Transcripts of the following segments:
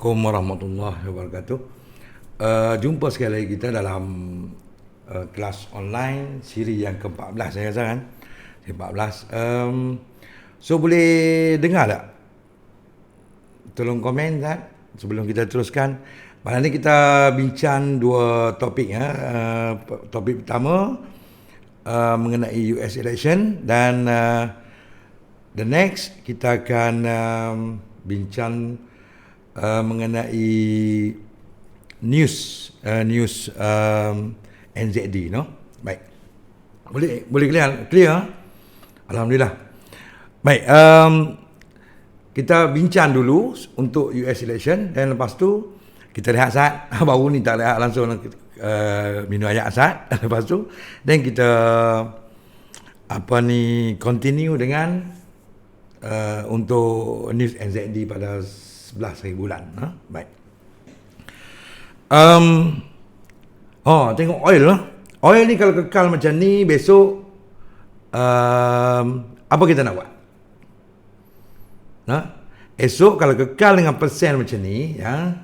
Assalamualaikum warahmatullahi wabarakatuh. Jumpa sekali lagi kita dalam kelas online siri yang ke-14 saya rasa kan. 14. So boleh dengar tak? Tolong komen kan sebelum kita teruskan. Malam ni kita bincang dua topik ya. Topik pertama mengenai US election dan the next kita akan bincang mengenai news NZD, no? Baik. Boleh clear? Alhamdulillah. Baik, kita bincang dulu untuk US election dan lepas tu kita lihat Asad. Baru ni tak lihat langsung minum air Asad. Lepas tu dan kita continue dengan untuk news NZD pada 11 hari bulan. Baik. Tengok oil lah. Oil ni kalau kekal macam ni besok apa kita nak buat? Esok kalau kekal dengan persen macam ni ya.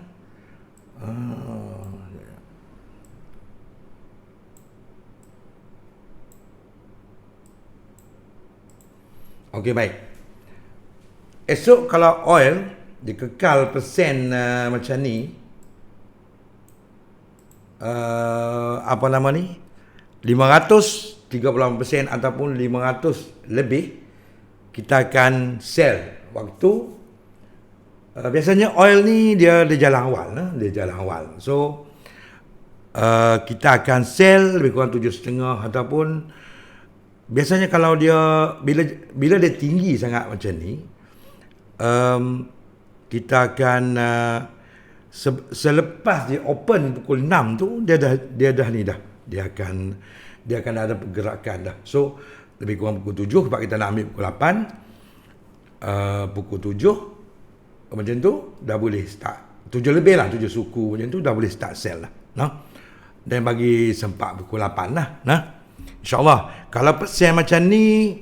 Okey, baik. Esok kalau oil dikekal persen macam ni, 538% ataupun 500 lebih, kita akan sell waktu biasanya oil ni dia jalan awal, so kita akan sell lebih kurang 7.5 ataupun biasanya kalau dia bila dia tinggi sangat macam ni, kita akan selepas dia open pukul 6 tu dia akan ada pergerakan dah. So lebih kurang pukul 7 sebab kita nak ambil pukul 8, pukul 7 macam tu dah boleh start, 7 lebih lah, 7 suku macam tu dah boleh start sell lah, dan bagi sempat pukul 8 lah, InsyaAllah kalau persen macam ni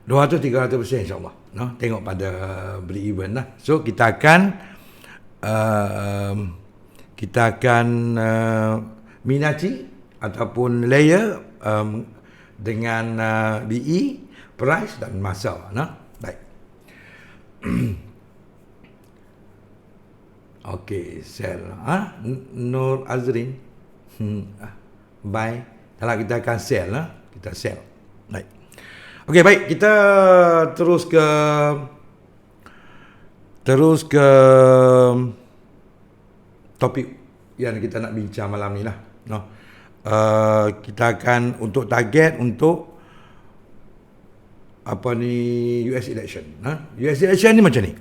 200-300% insyaAllah, tengok pada break-even lah. So kita akan minati ataupun layer dengan BE, price dan masa. Baik. Okey, sell. Nur Azrin. Buy. Kalau kita akan sell, kita sell. Baik. Okey, baik, kita terus ke topik yang kita nak bincang malam ni lah. Kita akan untuk target untuk US election. US election ni macam ni.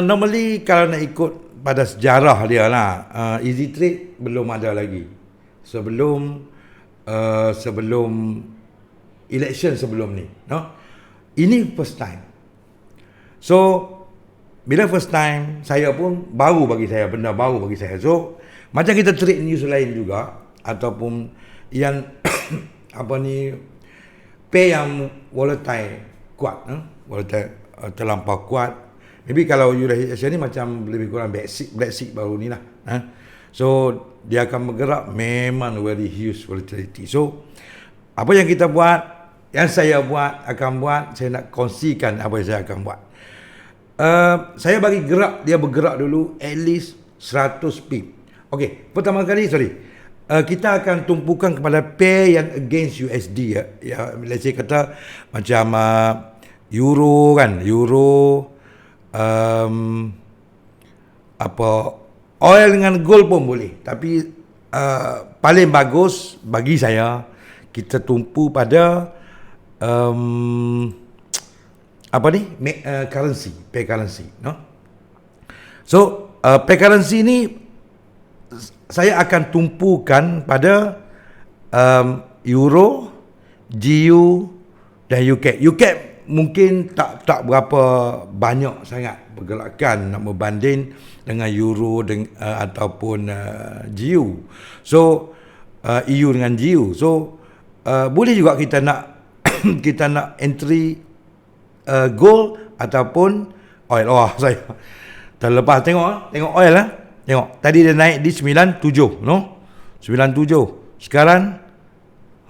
Normally kalau nak ikut pada sejarah dia lah, easy trade belum ada lagi. Sebelum election sebelum ni, ini first time. So bila first time, saya pun benda baru bagi saya. So macam kita trade news lain juga ataupun yang pair yang volatile kuat, volatile terlampau kuat. Maybe kalau US ni macam lebih kurang black sheep baru ni lah. So dia akan bergerak memang very huge volatility. So apa yang kita buat, yang saya saya nak kongsikan apa yang saya akan buat. Saya bagi dia bergerak dulu at least 100 pip. Okey, pertama kali kita akan tumpukan kepada pair yang against USD ya. Let's say kata macam euro kan, oil dengan gold pun boleh, tapi paling bagus bagi saya kita tumpu pada pair currency, So pair currency ni saya akan tumpukan pada euro, GU dan UK. UK mungkin tak berapa banyak sangat pergerakan nak berbanding dengan euro ataupun GU. So EU dengan GU. So boleh juga kita nak entry gold ataupun oil. Saya terlepas tengok oil lah. Tengok tadi dia naik di 97, no? 97. Sekarang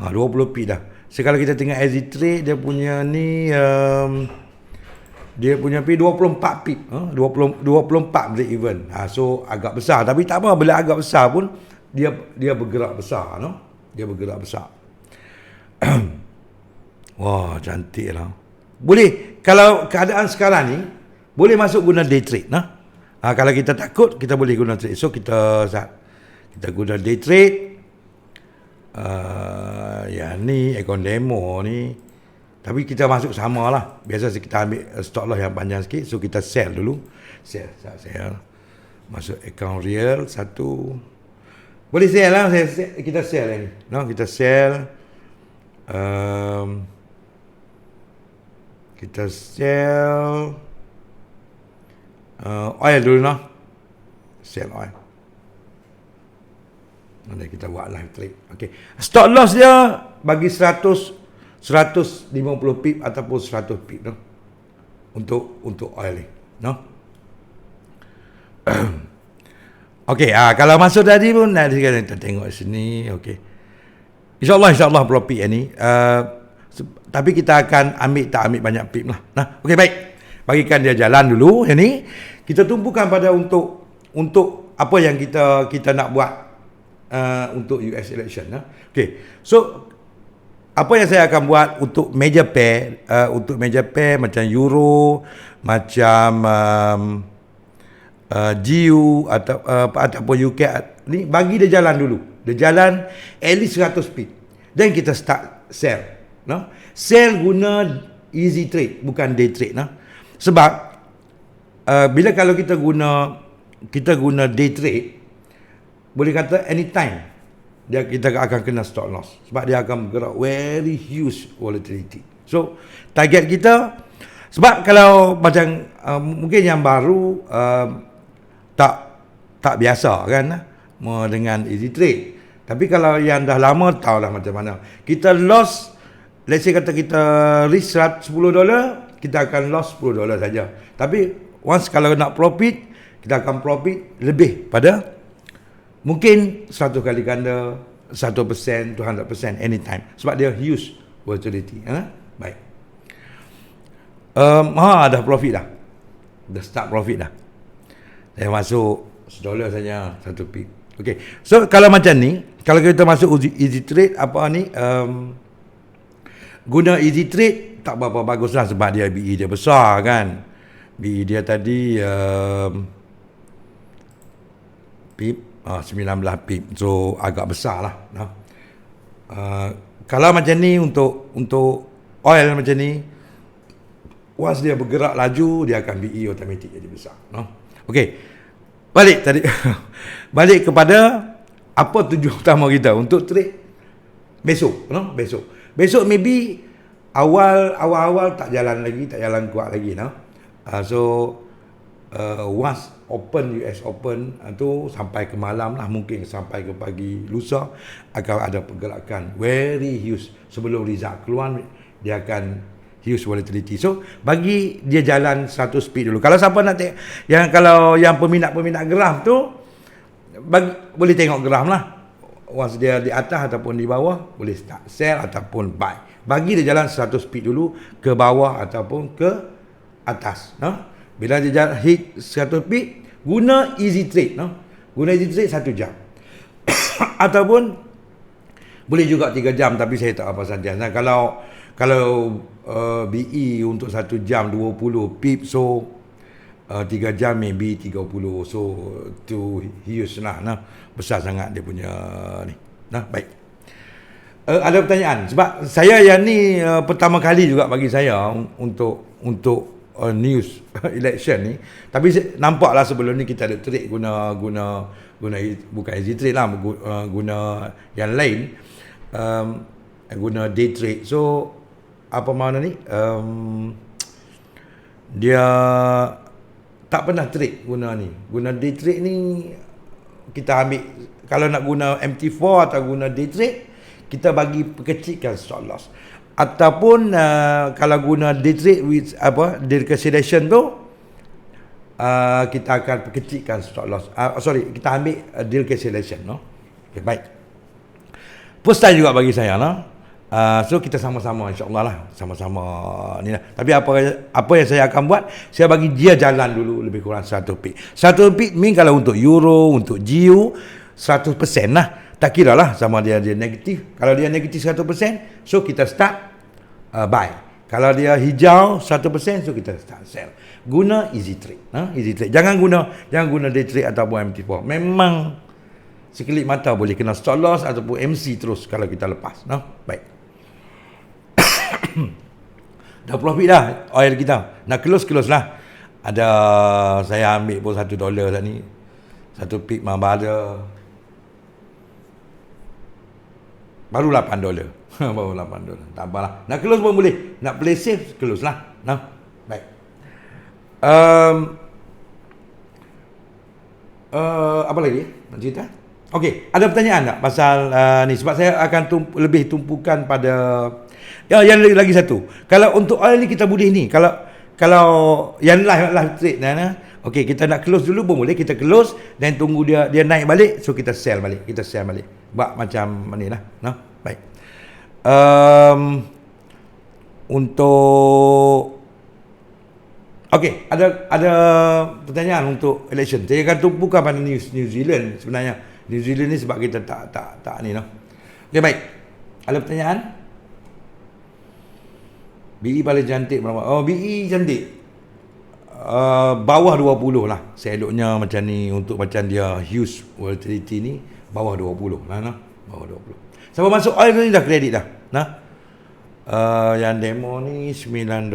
20 pip dah. Sekarang kita tengok Easy Trade, dia punya ni dia punya 24 pip, 24 break even. So agak besar, tapi tak apa, bila agak besar pun dia bergerak besar, no? Dia bergerak besar. Wah, cantik lah. Boleh, kalau keadaan sekarang ni, boleh masuk guna day trade, nah. Kalau kita takut, kita boleh guna trade. So kita guna day trade. Yang ni account demo ni, tapi kita masuk sama lah. Biasa kita ambil stop loss yang panjang sikit. So kita sell dulu. Sell. Masuk account real satu. Boleh sell lah. Kita sell ni, no? Kita sell. Kita sell oil dulu, no? Sell oil. Nanti kita buat live trade. Okay. Stop loss dia bagi 150 pip ataupun 100 pip, no? Untuk oil ni, no? Okey, kalau masuk tadi pun nanti kita tengok sini. Okey. InsyaAllah profit ni. Tapi kita akan ambil banyak pip lah. Nah, okey, baik. Bagikan dia jalan dulu yang ni. Kita tumpukan pada untuk apa yang kita nak buat untuk US election, nah. Okey. So apa yang saya akan buat untuk major pair, macam euro, macam GU ataupun UK ni, bagi dia jalan dulu. Dia jalan at least 100 pip. Dan kita start sell, no? Sell guna easy trade, bukan day trade, no? Sebab bila kalau kita guna day trade, boleh kata anytime kita akan kena stop loss, sebab dia akan bergerak very huge volatility. So target kita, sebab kalau macam mungkin yang baru tak biasa kan dengan easy trade, tapi kalau yang dah lama tahulah macam mana. Kita loss, let's say kata kita risk $10, kita akan loss $10 saja. Tapi once kalau nak profit, kita akan profit lebih pada mungkin 100 kali ganda, 100% to 100% anytime. Sebab dia huge volatility. Baik. Dah profit dah. Dah start profit dah. Saya masuk $1 saja, 1 pip. Okay. So kalau macam ni, kalau kita masuk easy trade, guna easy trade tak berapa bagus lah, sebab dia BE dia besar kan. BE dia tadi pip 19 pip. So agak besar lah, no? Kalau macam ni untuk oil macam ni, once dia bergerak laju, dia akan BE automatik jadi besar, no? Okey. Balik tadi. Balik kepada apa tujuan utama kita untuk trade besok, no? Besok maybe awal tak jalan kuat lagi, no? Once US Open tu sampai ke malam lah, mungkin sampai ke pagi lusa akan ada pergerakan very huge. Sebelum result keluar, dia akan huge volatility. So bagi dia jalan 100 speed dulu. Kalau siapa nak kalau yang peminat graf tu, boleh tengok graf lah. Once dia di atas ataupun di bawah, boleh start sell ataupun buy. Bagi dia jalan 100 speed dulu ke bawah ataupun ke atas, no? Bila dia jalan hit 100 pip, guna easy trade, no? Guna easy trade 1 jam. Ataupun boleh juga 3 jam, tapi saya tak apa saja. Nah, kalau BE untuk 1 jam 20 pip, so 3 jam maybe 30. So tu huge lah, nah. Besar sangat dia punya ni. Nah, baik. Ada pertanyaan, sebab saya yang ni pertama kali juga bagi saya untuk news election ni. Tapi nampaklah sebelum ni kita ada trade guna bukan easy trade lah, guna yang lain, guna day trade. So apa makna ni, dia tak pernah trade guna day trade ni. Kita ambil, kalau nak guna MT4 atau guna day trade, kita bagi perkecilkan stop loss. Ataupun kalau guna D-Trade with declaration tu, kita akan kecilkan stop loss. Kita ambil deal cancellation, no. Okay, baik. First time juga bagi saya, no. So kita sama-sama, insya-Allah lah, sama-sama ni lah. Tapi apa yang saya akan buat, saya bagi dia jalan dulu lebih kurang 1 pip. 1 pip mean kalau untuk euro, untuk GU 100% lah. Tak kira lah sama dia negatif. Kalau dia negatif 100%, so kita start buy. Kalau dia hijau 1%, so kita start sell. Guna easy trade, easy trade. Jangan guna day trade ataupun MT4. Memang sekelip mata boleh kena stop loss ataupun MC terus kalau kita lepas, Baik. Dah profit dah oil kita. Nak close lah. Ada saya ambil pun $1 saat ni. 1 pip mah ada. Baru $8. Baru $8. Tak apalah. Nak close pun boleh. Nak play safe, close lah. Baik. Apa lagi nak cerita? Okey, ada pertanyaan tak pasal ni? Sebab saya akan lebih tumpukan pada yang lagi satu. Kalau untuk oil ni kita boleh ni. Kalau yang live trade okey, kita nak close dulu pun boleh. Kita close dan tunggu dia naik balik, so kita sell balik. Buat macam ni lah. Baik. Untuk okey, ada pertanyaan untuk election. Saya akan tumpukan pada New Zealand sebenarnya. New Zealand ni sebab kita tak ni Okey, baik. Ada pertanyaan? BE paling cantik berapa? Oh, BE cantik. Bawah 20 lah. Seeloknya macam ni, untuk macam dia huge volatility ni, bawah 20 lah. Bawah 20. Siapa masuk oil ni dah kredit dah. Yang demo ni $9.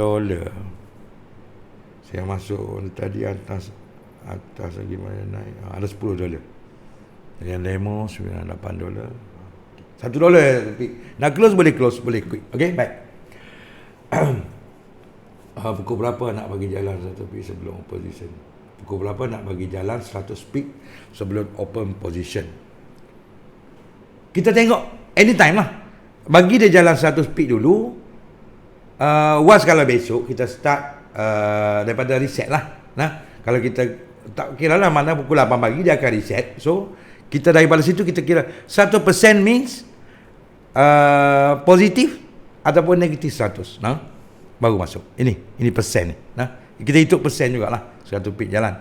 Saya masuk tadi atas lagi mana naik. Ada $10. Yang demo $98. $1 tapi nak close boleh quick. Okey, baik. Pukul berapa nak bagi jalan 1 pip sebelum position? Pukul berapa nak bagi jalan 100 pip sebelum open position? Kita tengok anytime lah. Bagi dia jalan 100 pip dulu. Was kalau besok kita start daripada reset lah. Kalau kita tak kira lah mana pukul 8 pagi dia akan reset. So kita daripada situ kita kira 1% means positif ataupun negatif 100. Baru masuk. Ini persen ni. Kita hitung persen jugalah. 1 pip jalan.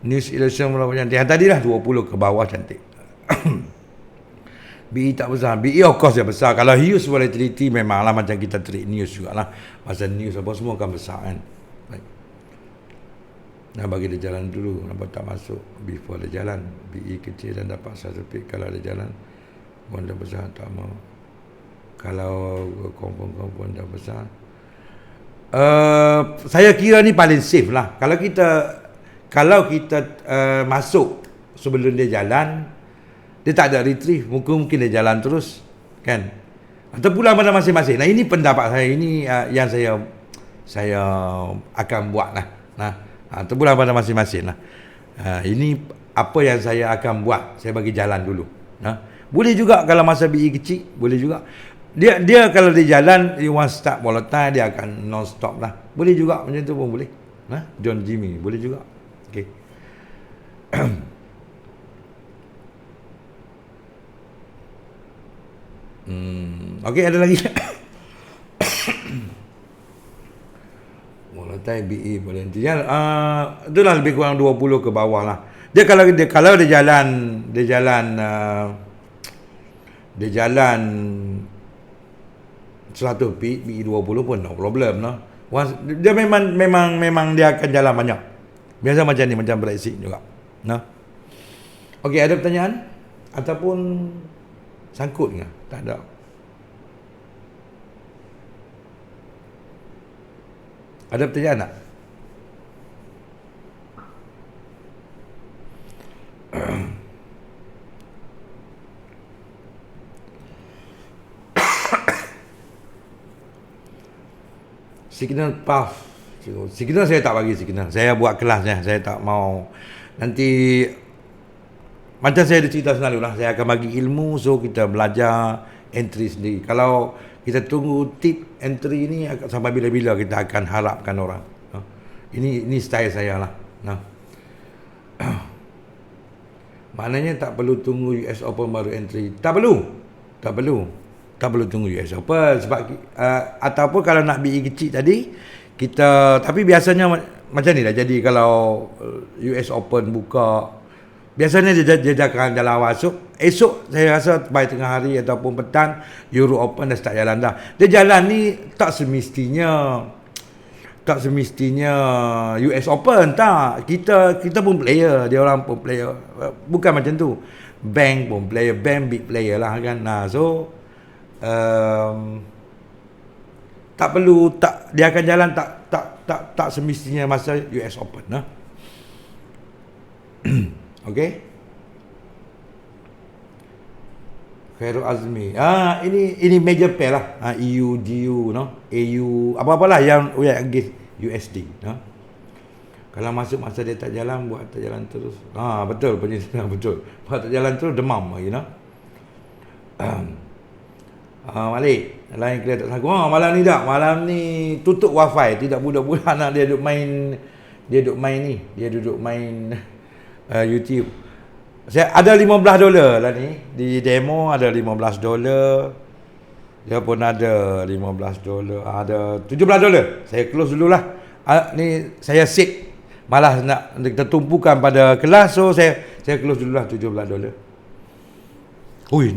News election berapa cantik? Tadi lah 20 ke bawah cantik. BE tak besar. BE of course dia besar. Kalau huge volatility memanglah macam kita trade news jugalah. Pasal news apa semua akan besar kan. Baik. Nak bagi dia jalan dulu. Nampak tak masuk before dia jalan. BE kecil dan dapat 1 pip. Kalau dia jalan pun dah besar tak mau. Kalau confirm dah besar, saya kira ni paling safe lah. Kalau kita masuk sebelum dia jalan, dia tak ada retrieve, mungkin dia jalan terus kan, atau pulang pada masing-masing. Nah, ini pendapat saya, ini yang saya akan buat lah. Atau pulang pada masing-masing lah. Ini apa yang saya akan buat. Saya bagi jalan dulu. Boleh juga kalau masa BE kecil, boleh juga. Dia kalau dia jalan, dia want start volatile, dia akan non stop lah. Boleh juga macam tu pun boleh. John Jimmy boleh juga. Okey. Okey, ada lagi. Volatile BE boleh. Itulah lebih kurang 20 ke bawah lah. Dia kalau dia jalan 100 pip, BE 20 pun no problem Dia memang dia akan jalan banyak. Biasa macam ni, macam Brexit juga. Okey, ada pertanyaan ataupun sangkut ke? Tak ada. Ada pertanyaan tak? Signal path. Signal saya tak bagi signal. Saya buat kelasnya. Saya tak mau. Nanti macam saya ada cerita selalu lah. Saya akan bagi ilmu. So kita belajar entry sendiri. Kalau Kita tunggu tip entry ni sampai bila-bila kita akan harapkan orang. Ini style saya lah. Maknanya tak perlu tunggu US Open baru entry. Tak perlu tunggu US Open sebab ataupun kalau nak BE kecil tadi kita, tapi biasanya macam ni lah. Jadi kalau US Open buka, biasanya dia akan jalan awal. Esok saya rasa baik tengah hari ataupun petang Euro Open dah start jalan dah. Dia jalan ni tak semestinya US Open, tak. Kita pun player, dia orang pun player. Bukan macam tu. Bank pun player, bank big player lah kan. So tak perlu, dia akan jalan tak semestinya masa US Open. Okey. Khairul Azmi. Ini major pair lah. EU, GU, AU, apa-apalah yang against USD. Kalau masuk masa dia tak jalan, buat tak jalan terus. Betul penjelasan, betul. Buat tak jalan terus demam, Malik, lain kira tak sanggup. Malam ni tak. Malam ni tutup wifi, tidak budak-budak nak dia duduk main YouTube. Saya ada $15 lah ni. Di demo ada $15. Dia pun ada $15. Ada $17. Saya close dululah. Ni saya set. Malah nak kita tumpukan pada kelas, so saya close dululah $17. Ui,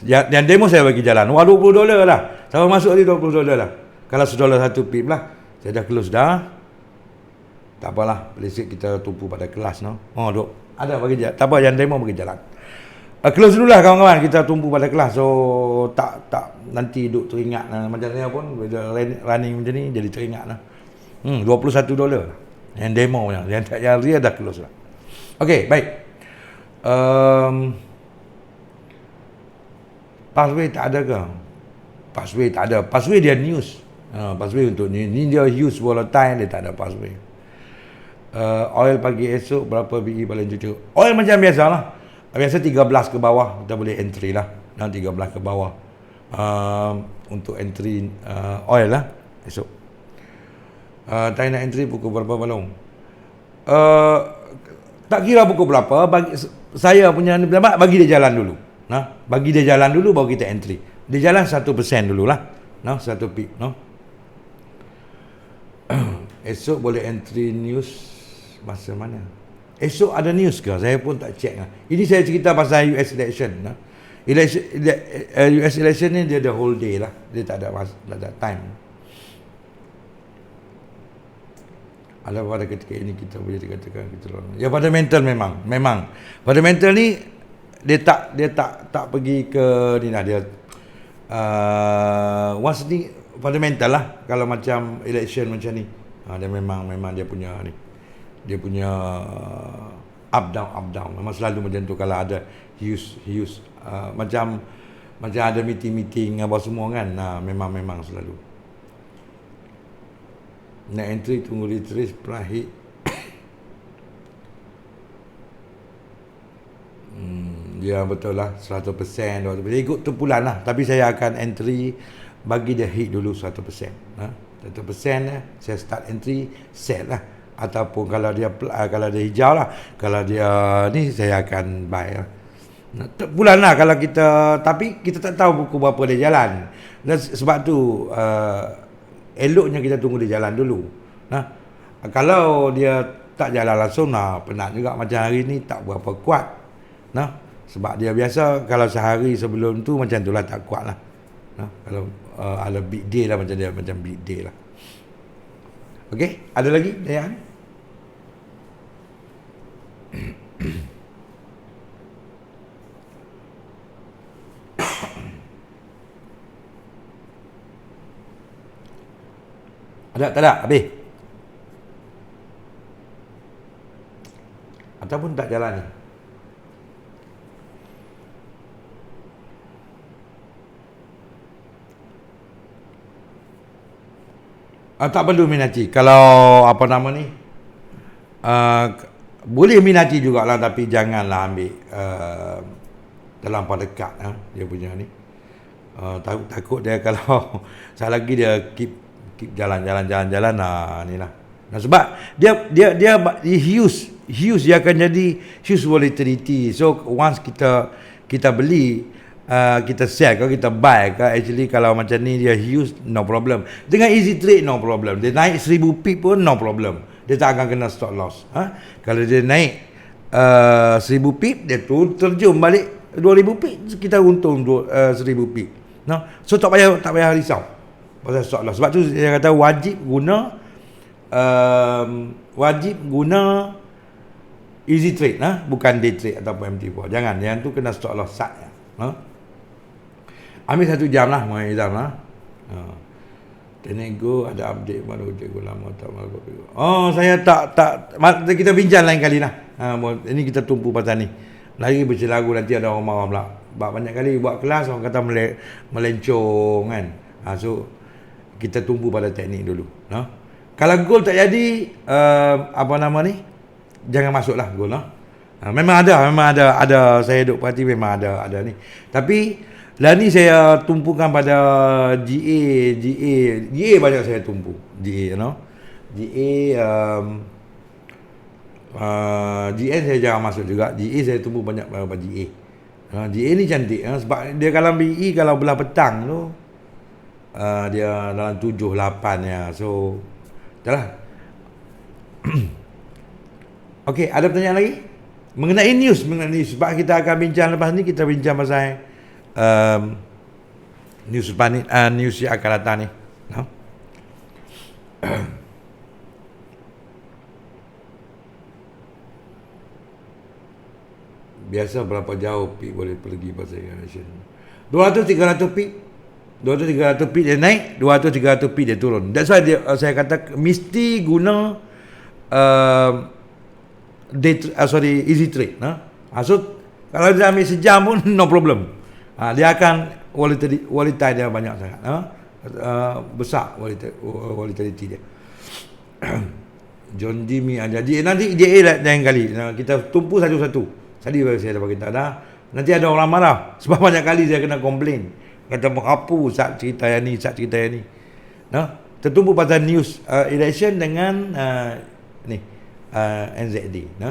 yang demo saya bagi jalan. $20 lah. Sama masuk tadi $20 lah. Kalau $1 satu pip lah. Saya dah close dah. Tak apalah, basic kita tumpu pada kelas duk. Ada bagi jalan. Tak apa, yang demo bagi jalan. Close dulu lah kawan-kawan, kita tumpu pada kelas. So tak nanti duk teringat macam ni pun running macam ni jadi teringat lah. $21 yang demo yang real dah close lah. Okey, baik. Passway tak ada ke? Passway tak ada. Passway dia news. Passway untuk ni dia use volatile, dia tak ada passway. Oil pagi esok berapa BE paling cukup? Oil macam biasa lah. Biasa 13 ke bawah kita boleh entry lah. 13 ke bawah untuk entry oil lah esok. Tanya nak entry pukul berapa balong? Tak kira pukul berapa, saya punya bagi dia jalan dulu. Bagi dia jalan dulu baru kita entry. Dia jalan 1% dululah. 1 pip. Esok boleh entry news masa mana? Esok ada news ke? Saya pun tak check lah. Ini saya cerita pasal US election. US election ni dia ada whole day lah. Dia tak ada time. Ada pada ketika ini kita boleh dikatakan kita ya fundamental memang. Fundamental ni dia tak pergi ke ni lah dia once ni fundamental lah. Kalau macam election macam ni dia memang dia punya ni. Dia punya up down. Memang selalu macam tu kalau ada huge macam ada meeting apa semua kan. Memang selalu. Nak entry tunggu retrace prahit. Ya betul lah 100%. Ikut tempulan lah. Tapi saya akan entry bagi dia hit dulu 100%. 100% saya start entry set lah. Ataupun kalau dia hijau lah, kalau dia ni saya akan buy lah. Bulan lah kalau kita, tapi kita tak tahu pukul berapa dia jalan. Dan sebab tu eloknya kita tunggu dia jalan dulu. Kalau dia tak jalan langsung, penat juga macam hari ni tak berapa kuat. Sebab dia biasa kalau sehari sebelum tu macam tu lah tak kuat lah. Kalau ada big day lah macam dia, macam big day lah. Okey, ada lagi Dayan? Ada tak ada? Habis? Ataupun tak jalan ni? Tak perlu minati. Kalau apa nama ni, boleh minati jugalah, tapi janganlah ambil terlampau dekat dia punya ni. Takut dia kalau salah lagi dia keep jalan ni lah. Nah, sebab dia huge dia akan jadi huge volatility. So once kita beli, kita sell ke, kita buy ke, actually kalau macam ni dia huge, no problem. Dengan easy trade, no problem. Dia naik 1000 pip pun no problem, dia tak akan kena stop loss. Kalau dia naik 1000 pip, dia terjun balik 2000 pip, kita untung 1000 pip. No? So tak payah risau pasal stop loss. Sebab tu saya kata wajib guna easy trade, bukan day trade ataupun MT4. Jangan, yang tu kena stop loss sat. Ambil 1 jam lah Muhammad Izam lah. Tenego ada update baru, cikgu lama tak malu. Saya tak kita bincang lain kali lah. Ini kita tumpu pasal ni. Lagi bercelaru nanti ada orang marah pula. Sebab banyak kali buat kelas orang kata melencong kan. So kita tumpu pada teknik dulu. Kalau gol tak jadi, jangan masuklah gol. Memang ada saya duk perhati, memang ada ni. Tapi lah ni saya tumpukan pada GA banyak saya tumpu. GA GN saya jarang masuk juga. GA saya tumpu banyak pada GA. GA ni cantik sebab dia kalau BE kalau belah petang tu dia dalam 7-8 ya. So itulah. Okey, ada pertanyaan lagi mengenai news sebab kita akan bincang lepas ni, kita bincang pasal news lepas ni, news yang akan datang ni. Biasa berapa jauh pip boleh pergi pasal generation 200-300 pip, 200-300 pip dia naik, 200-300 pip dia turun. That's why saya kata mesti guna easy trade. So kalau dia ambil sejam pun no problem. Dia akan volatility dia banyak sangat. Besar volatility dia. John Jimmy ada nanti JA lain kali. Kita tumpu satu-satu. Tadi saya dah beritahu dah. Nanti ada orang marah sebab banyak kali saya kena komplain. Kata apa Ustaz cerita yang ni. Tertumpu pasal news election dengan NZD.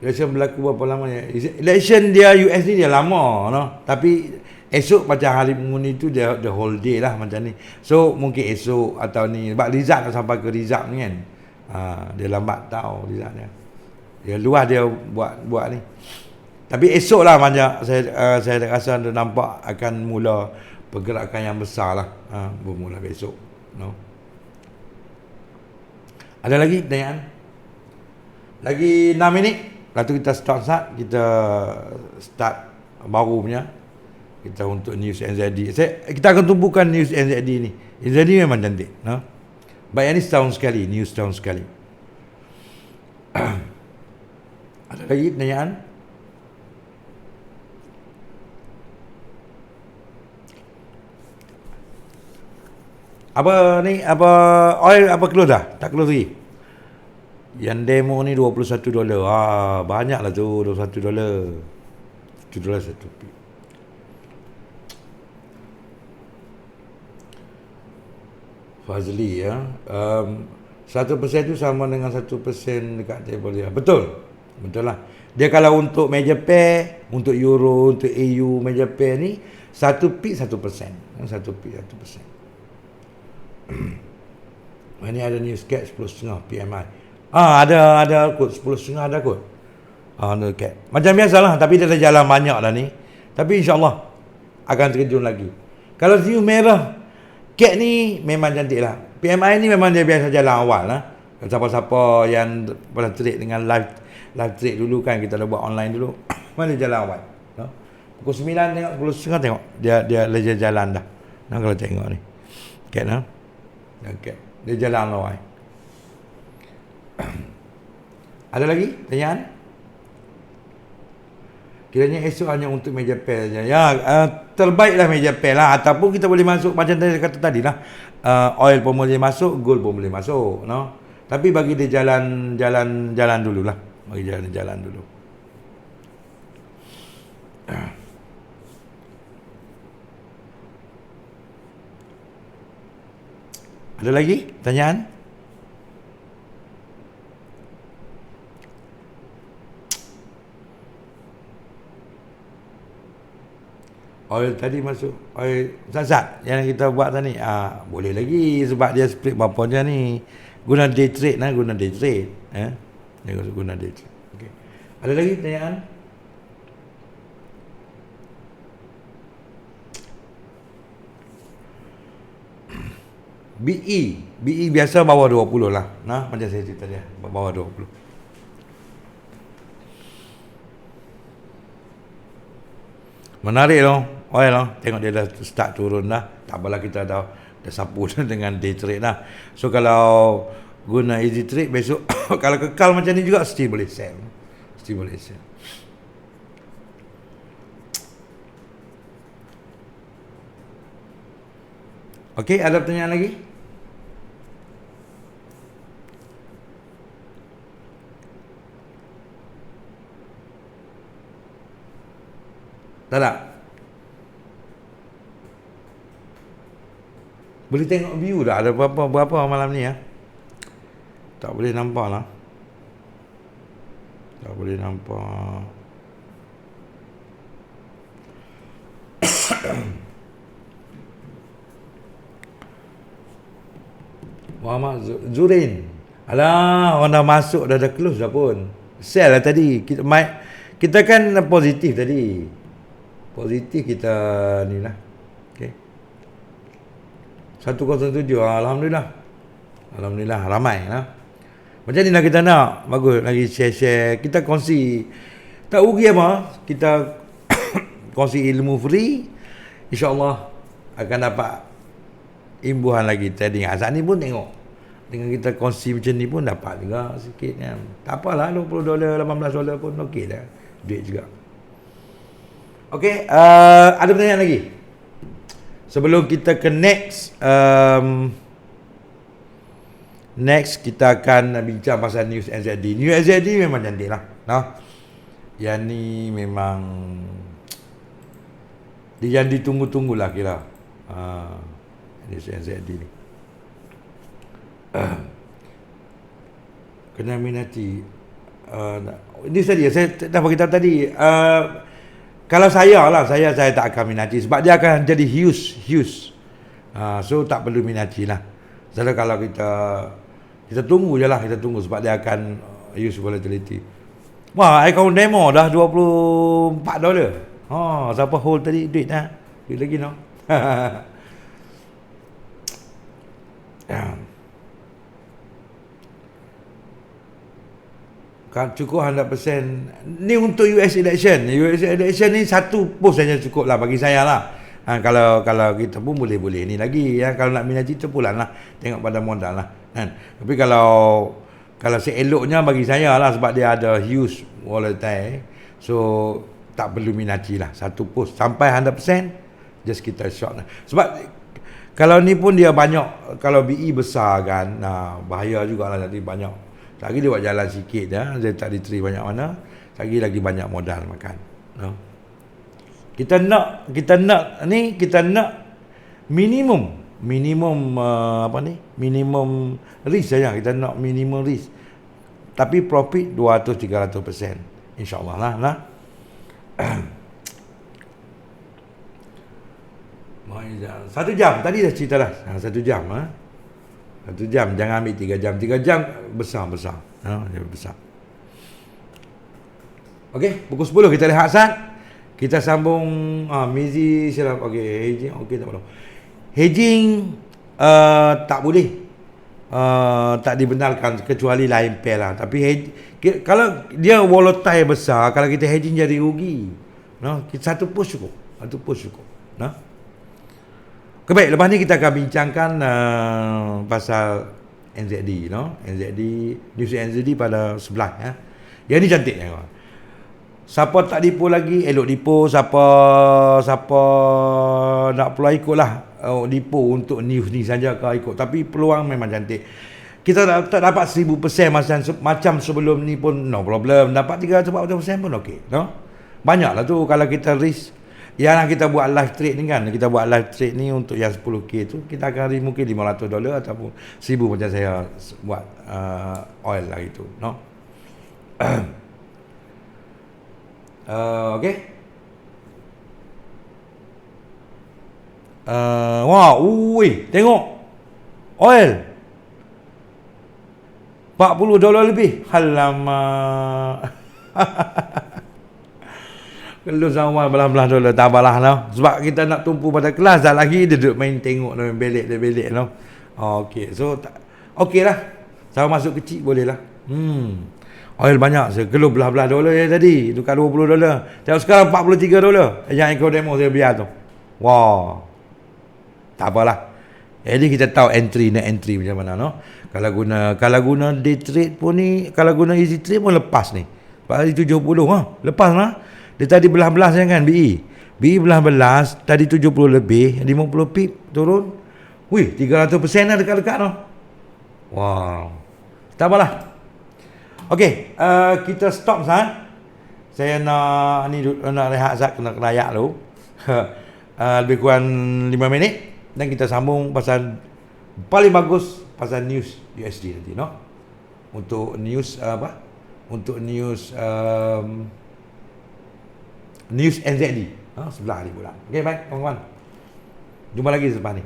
Election berlaku berapa lama ya? Election dia US ni dia lama, tapi esok macam hari Minggu tu dia the whole day lah macam ni. So mungkin esok atau ni sebab result tak sampai ke result ni kan. Dia lambat tahu result dia. Dia luar dia buat ni. Tapi esok lah banyak saya rasa dia nampak akan mula pergerakan yang besar lah. Bermula besok. Ada lagi pertanyaan? Lagi 6 minit. Lepas tu kita start. Kita start baru punya. Kita untuk news NZD. Kita akan tumpukan news NZD ni. NZD memang cantik. Baik, ni setahun sekali. News setahun sekali. Ada lagi pertanyaan? Apa ni? Apa oil apa close dah? Tak close lagi. Yang demo ni $21. Banyaklah tu $21. $1 satu pip. Fazli ya. 1% tu sama dengan 1% dekat table dia. Betul lah. Dia kalau untuk major pair, untuk euro, untuk AU major pair ni 1 pip 1%. 1 pip 1%. Ini ada news cap 10.5 PMI. Ada kot 10.5 ada kot. Ada cap. Macam biasalah, tapi dia dah jalan banyak dah ni. Tapi insya-Allah akan terjun lagi. Kalau view merah cap ni memang cantik lah. PMI ni memang dia biasa jalan awal lah. Siapa-siapa yang pernah trade dengan live trade dulu kan, kita dah buat online dulu. Mana dia jalan awal. Pukul 9 tengok, 10.5 tengok. Dia lagi jalan dah. Kalau tengok ni. Cap nah. Okay. Dia jalan awal. Ada lagi pertanyaan? Kiranya esok hanya untuk meja pair saja. Ya, terbaiklah meja pair lah. Ataupun kita boleh masuk macam saya kata tadi lah. Oil pun boleh masuk, gold pun boleh masuk. Tapi bagi dia jalan dulu lah. Bagi jalan dulu. Ada lagi pertanyaan? Oil tadi masuk oil zat yang kita buat tadi, boleh lagi sebab dia split berapa je ni. Guna day trade lah, guna day trade. Dia guna day trade. Okay. Ada lagi pertanyaan? BE biasa bawah 20 lah. Nah, macam saya cerita dia, bawah 20. Menarik loh, oil loh. Tengok dia dah start turun dah. Tak apalah, kita dah sapu dengan day trade lah. So kalau guna easy trade besok kalau kekal macam ni juga still boleh sell. Still boleh sell. Okey, ada pertanyaan lagi? Tak? Boleh tengok view dah, ada berapa malam ni ya? Tak boleh nampak lah. Tak boleh nampak. Muhammad Zurin. Alah, orang dah masuk, dah close dah pun. Sell lah tadi. Kita kan positif tadi. Positif kita ni lah. Okay. 107. Alhamdulillah. Alhamdulillah. Ramai lah. Macam ni lah kita nak. Bagus. Lagi share-share. Kita kongsi. Tak rugi apa. Kita kongsi ilmu free. InsyaAllah akan dapat imbuhan lagi trading. Saat ni pun tengok. Dengan kita kongsi macam ni pun dapat juga sikit kan. Tak apalah. $20, $18 pun okey dah. Duit juga. Okey, ada pertanyaan lagi? Sebelum kita ke next, next kita akan bincang pasal News NZD. News NZD memang cantik lah. Yang ni memang yang ditunggu-tunggu lah kira. News NZD ni. Kena minati. Ini tadi, saya dah beritahu tadi. Kalau saya tak akan minati sebab dia akan jadi huge. So tak perlu minati lah. Jadi kalau kita tunggu je lah, kita tunggu sebab dia akan use volatility. Wah, account demo dah $24. Siapa hold tadi duit dah. Duit lagi no. Kan cukup 100%. Ni untuk US election. US election ni satu post saja cukup lah bagi saya lah. Kalau kita pun boleh ni lagi ya. Kalau nak minat cerita pulang lah. Tengok pada modal lah kan. Tapi kalau seeloknya bagi saya lah sebab dia ada huge volatile. So tak perlu minati lah. Satu post sampai 100% just kita short lah. Sebab kalau ni pun dia banyak. Kalau BE besar kan, bahaya jugalah nanti banyak. Lagi dia buat jalan sikit dah, dia tak diteri banyak mana. Lagi banyak modal makan. Kita nak minimum minimum risk saja. Kita nak minimum risk. Tapi profit 200-300%. InsyaAllah lah. 1 jam tadi dah cerita dah. 1 jam 1 jam, jangan ambil 3 jam. 3 jam besar. Dia besar. Okey, pukul 10 kita lihat Hasan. Kita sambung Mizi silap. Okey, hedging okey tak perlu. Hedging tak boleh. Tak dibenarkan kecuali lain pair lah. Tapi kalau dia volatile besar, kalau kita hedging jadi rugi. Satu push cukup. Baik, lepas ni kita akan bincangkan pasal NZD, NZD, News NZD pada sebelah ya. Yang ni cantik ya. Siapa tak dipo lagi, elok dipo. Siapa nak peluang ikutlah dipo untuk news ni saja kau ikut. Tapi peluang memang cantik. Kita tak dapat 1000% macam sebelum ni pun no problem. Dapat 340% pun okey, Banyaklah tu kalau kita risk. Yang kita buat live trade ni kan, kita buat live trade ni untuk yang 10k tu kita akan mungkin $500 ataupun 1000 macam saya buat oil lah itu, no. Okay. Wah, tengok oil $40 lebih. Alamak. Kalau sama belah-belah dolar tak apalah lah. Sebab kita nak tumpu pada kelas dah lagi dia duduk main tengok main belik no. Okey, so okey lah. Sama masuk kecil boleh lah. Oil banyak sekilo belah-belah dolar ya tadi. Tukar $20. Tengok sekarang $43. Yang ikut demo saya biar tu. Wah. Tak apalah. Jadi kita tahu net entry macam mana no. Kalau guna day trade pun ni, kalau guna easy trade pun lepas ni. Tadi 70 lepas lah. Dia tadi belah-belah saya kan BE belah-belah tadi 70 lebih, 50 pip turun. 300% dah dekat-dekat tu. Wow. Tak apalah. Okey, kita stop sah. Saya nak rehat sah, kena layak dulu. Lebih kurang 5 minit dan kita sambung pasal paling bagus pasal news USD nanti no. Untuk news Untuk news news NZD sebelah hari bulan. Okey, baik kawan-kawan. Jumpa lagi selepas ni.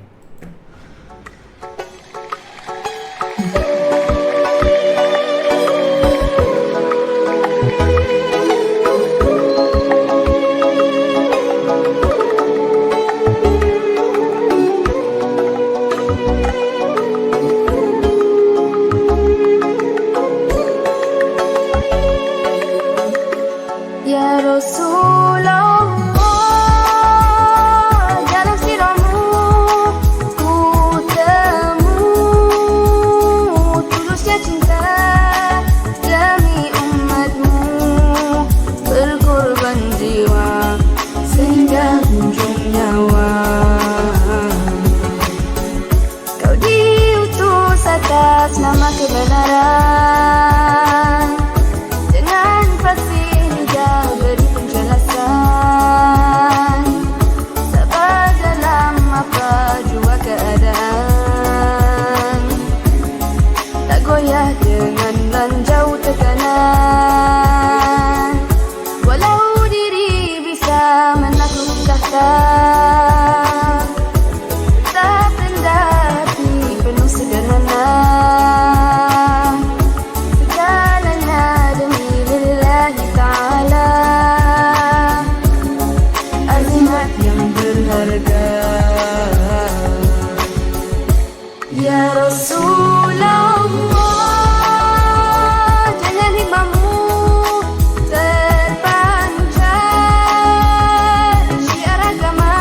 Nama kebenaran dengan fasih hijau beri penjelasan, sabar dalam apa jua keadaan, tak goyah dengan lanjau tekanan, walau diri bisa menakluk tahta, tetap rendah hati penuh sederhana. Ya Rasulullah, jangan hikmahmu terpancar, syiar agama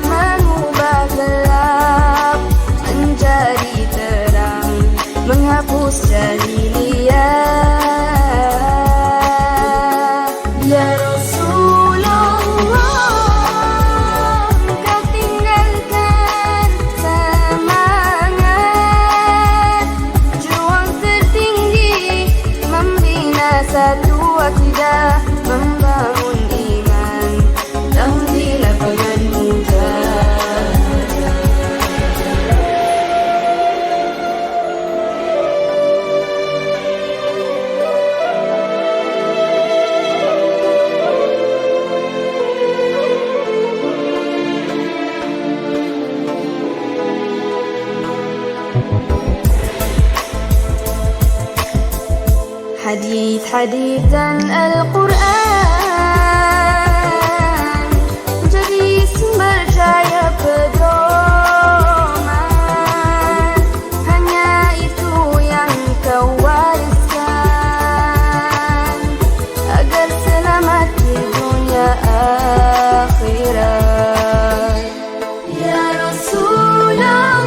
mengubah gelap menjadi terang, menghapus jahiliyah. Ya satu akidah membangun iman dan di lapangan mujahadah. Hadis dan Al-Quran menjadi sumber cahaya pedoman, hanya itu yang kau wariskan agar selamat di dunia akhirat. Ya Rasulullah,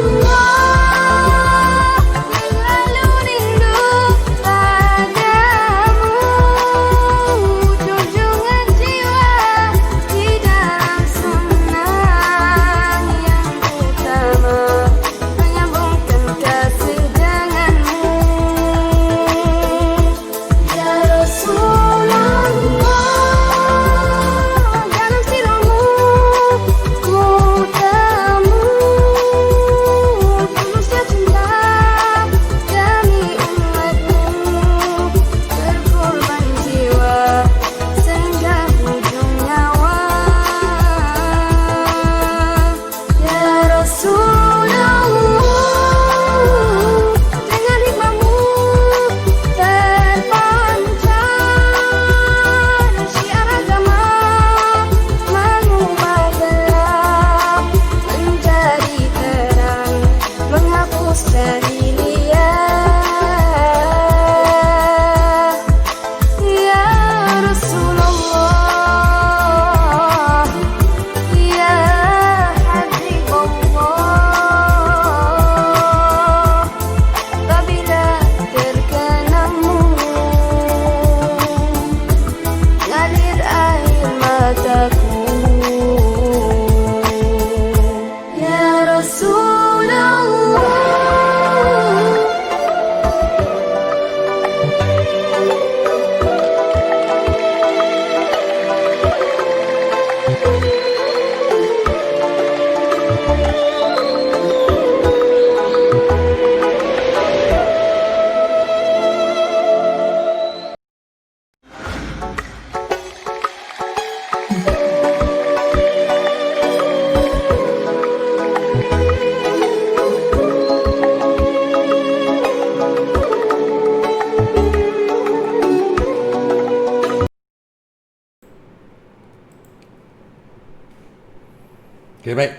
Okay, baik.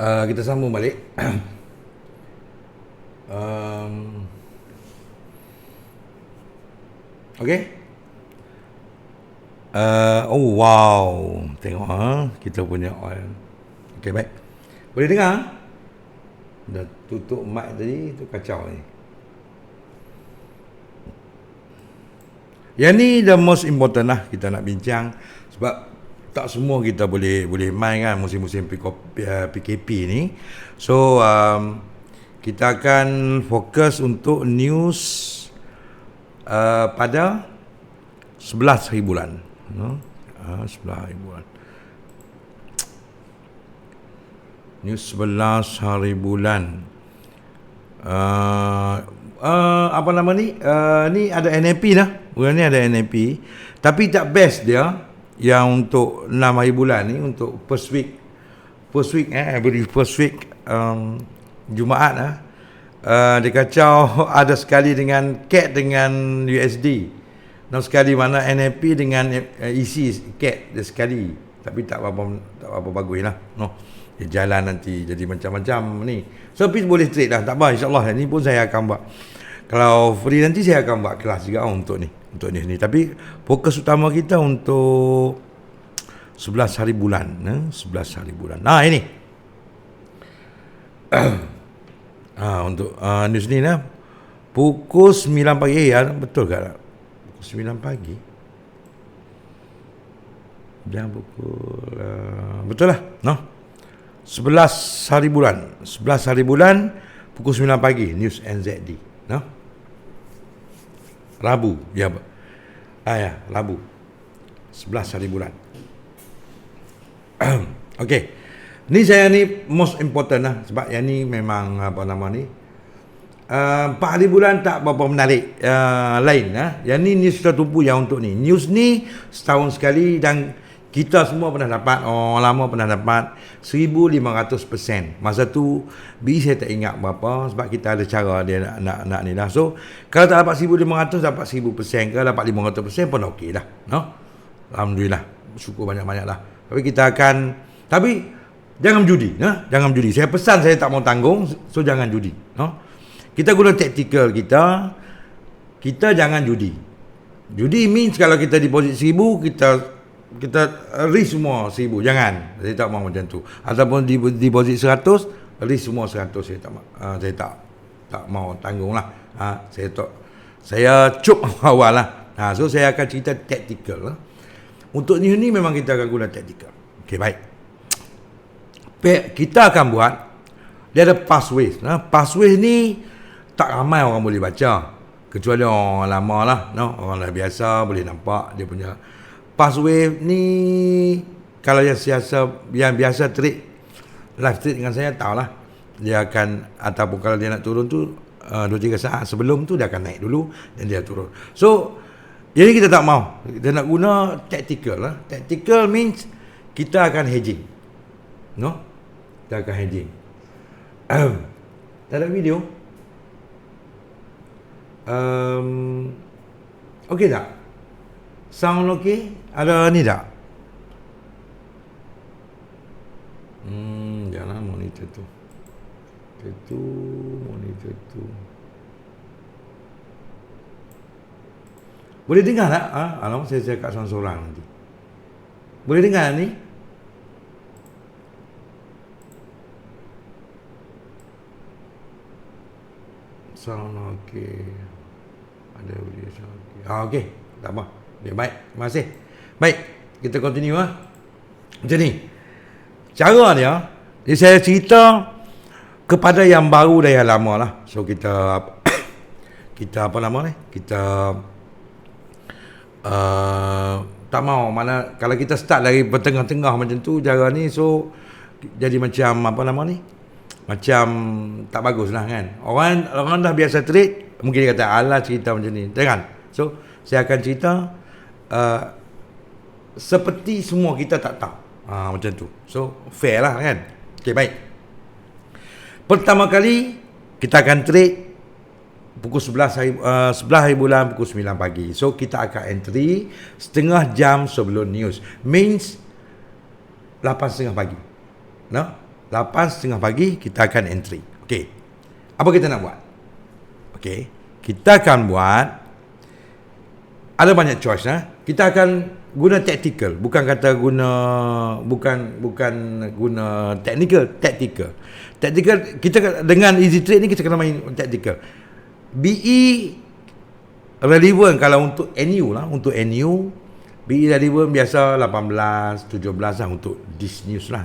Kita sambung balik. Okay. Oh wow, tengok kita punya oil. Okay, baik. Boleh dengar? Dah tutup mic tadi, tu kacau ni. Yang ni the most important lah kita nak bincang, sebab tak semua kita boleh main kan musim-musim PKP ni. So kita akan fokus untuk news pada 11 hari bulan. 11 hari bulan. News 11 hari bulan. Apa nama ni? Ni ada NAP lah. Bulan ni ada NAP. Tapi tak best dia yang untuk 6 hari bulan ni, untuk first week Jumaat lah. Dia kacau ada sekali dengan CAD dengan USD. Sekali mana NAP dengan EC CAD dia sekali. Tapi tak apa bagus lah. Dia jalan nanti jadi macam-macam ni. So please boleh trade lah, tak apa, insyaAllah. Ni pun saya akan buat, kalau free nanti saya akan buat kelas juga untuk ni tapi fokus utama kita untuk 11 hari bulan. 11 hari bulan. Nah ini untuk news ni lah, pukul 9 pagi. Betul ke tak? Pukul 9 pagi dan pukul betul lah 11 hari bulan pukul 9 pagi, News NZD. Rabu. Ya. Rabu. 11 hari bulan. Okey. Ni saya ni most important lah, sebab yang ni memang apa nama ni 4 hari bulan tak berapa menarik lain Yang ni news tertumpu yang untuk ni. News ni setahun sekali dan kita semua pernah dapat, orang lama pernah dapat 1,500%. Masa tu BI saya tak ingat berapa, sebab kita ada cara dia nak ni lah. So kalau tak dapat 1,500, dapat 1,000%. Kalau dapat 500% pun okey lah. Alhamdulillah, syukur banyak-banyak lah. Tapi jangan judi. Jangan judi. Saya pesan, saya tak mau tanggung. So jangan judi. Kita guna tactical kita jangan judi. Judi means kalau kita deposit 1,000, kita risk semua 1,000. Jangan. Saya tak mahu macam tu. Ataupun deposit 100, risk semua 100. Saya tak mahu tanggung lah. Saya cuk awal lah. So saya akan cerita tactical lah. Untuk ni memang kita akan guna tactical. Okay, baik. Kita akan buat, dia ada pathways. Pathways ni tak ramai orang boleh baca, kecuali orang lama lah. Orang dah biasa boleh nampak dia punya pathway ni. Kalau yang biasa trade, live trade dengan saya, tahulah dia akan, ataupun kalau dia nak turun tu 2-3 saat sebelum tu dia akan naik dulu dan dia turun. So jadi kita tak mau, kita nak guna tactical lah. Tactical means kita akan hedging. Kita akan hedging. Tak ada video. Okey tak? Sound okey? Ada ni tak? Jangan monitor tu. Monitor tu. Boleh dengar tak? Alamak, saya cakap seorang-seorang nanti. Boleh dengar ni? Sound okey. Ada audio sound okey. Okey. Tak apa. Okay, baik. Terima kasih. Baik. Kita continue macam ni. Cara dia, saya cerita kepada yang baru dan yang lama lah. So kita apa nama ni? Kita tak mau mana kalau kita start dari bertengah-tengah macam tu cara ni, so jadi macam apa nama ni? Macam tak bagus lah kan. Orang dah biasa trade, mungkin dia kata alah cerita macam ni. Jangan. So saya akan cerita seperti semua kita tak tahu. Macam tu. So fair lah kan. Okay, baik. Pertama kali kita akan trade pukul 11 hari bulan pukul 9 pagi. So kita akan entry setengah jam sebelum news. Means 8.30 pagi. No? 8.30 pagi kita akan entry. Okey. Apa kita nak buat? Okey. Kita akan buat, ada banyak choice. Kita akan guna tactical, bukan guna tactical. Kita dengan easy trade ni kita kena main tactical. BE relevant kalau untuk NU lah, BE relevant biasa 18, 17 lah untuk this news lah,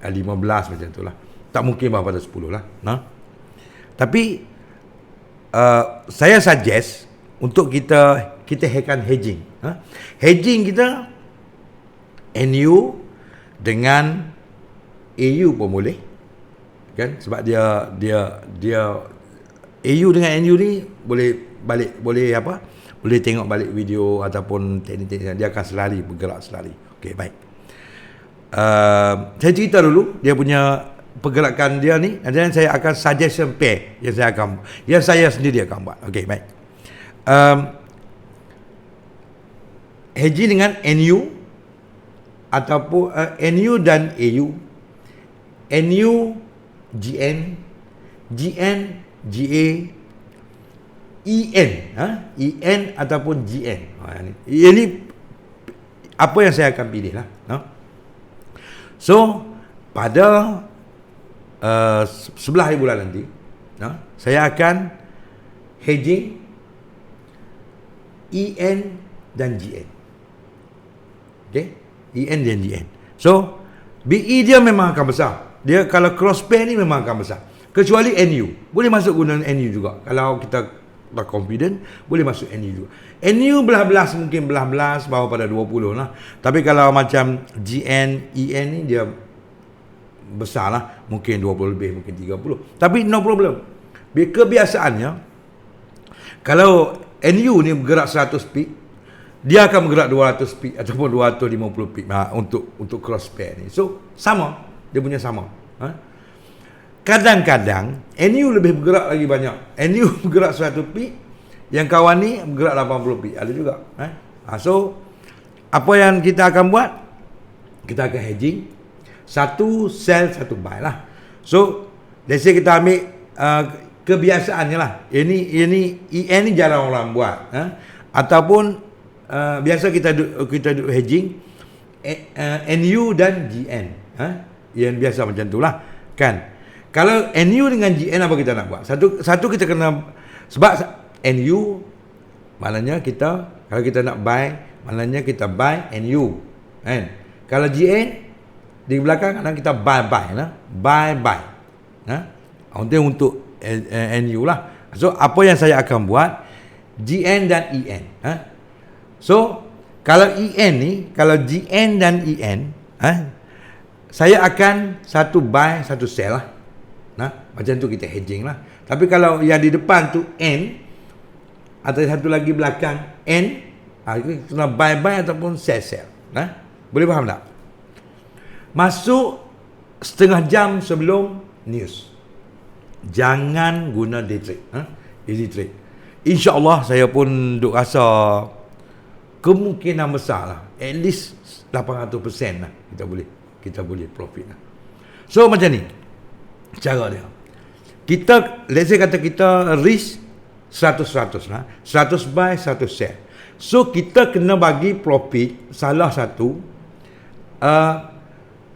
15 macam tu lah. Tak mungkin bawah pada 10 lah. Tapi saya suggest untuk kita akan hedging. Hedging kita NU dengan AU pun boleh. Kan? Sebab dia AU dengan NU ni boleh tengok balik video ataupun teknik-teknik dia akan bergerak selari. Okey, baik. Saya cerita dulu dia punya pergerakan dia ni, dan saya akan suggestion pair yang saya sendiri akan buat. Okey, baik. Hedging dengan NU ataupun NU dan AU, NU GN, GN GA, EN ataupun GN. Ini apa yang saya akan pilih lah. So pada 11 hari bulan nanti, saya akan hedging EN dan GN. Okay? EN dan GN. So BE dia memang akan besar. Dia kalau cross pair ni memang akan besar. Kecuali NU. Boleh masuk guna NU juga. Kalau kita tak confident, boleh masuk NU juga. NU belas mungkin belas bawah pada 20 lah. Tapi kalau macam GN, EN ni dia besar lah. Mungkin 20 lebih, mungkin 30. Tapi no problem. Kebiasaannya, kalau NU ni bergerak 100 pip, dia akan bergerak 200 pip ataupun 250 pip untuk cross pair ni. So sama, dia punya sama. Kadang-kadang NU lebih bergerak lagi banyak. NU bergerak 100 pip, yang kawan ni bergerak 80 pip. Ada juga. So apa yang kita akan buat? Kita akan hedging, satu sell, satu buy lah. So let's say kita ambil kebiasaannya lah. Ini EN ni jarang orang buat. Ataupun biasa kita duduk hedging NU dan GN. Yang biasa macam tu lah. Kan? Kalau NU dengan GN apa kita nak buat? Satu kita kena, sebab NU maknanya kita, kalau kita nak buy, maknanya kita buy NU. Kan? Kalau GN di belakang kadang kita buy lah. Buy. Untuk NU lah. So apa yang saya akan buat, GN dan EN. So kalau EN ni, kalau GN dan EN, saya akan satu buy, satu sell lah. Macam tu kita hedging lah. Tapi kalau yang di depan tu N, atau satu lagi belakang N, kita kena buy ataupun sell. Boleh faham tak? Masuk setengah jam sebelum news. Jangan guna day trade. Easy trade. InsyaAllah saya pun duk rasa kemungkinan besar lah. At least 800% lah kita boleh profit lah. So macam ni cara dia. Kita, let's say kata kita risk 100 lah. 100 buy, 100 sell. So kita kena bagi profit salah satu,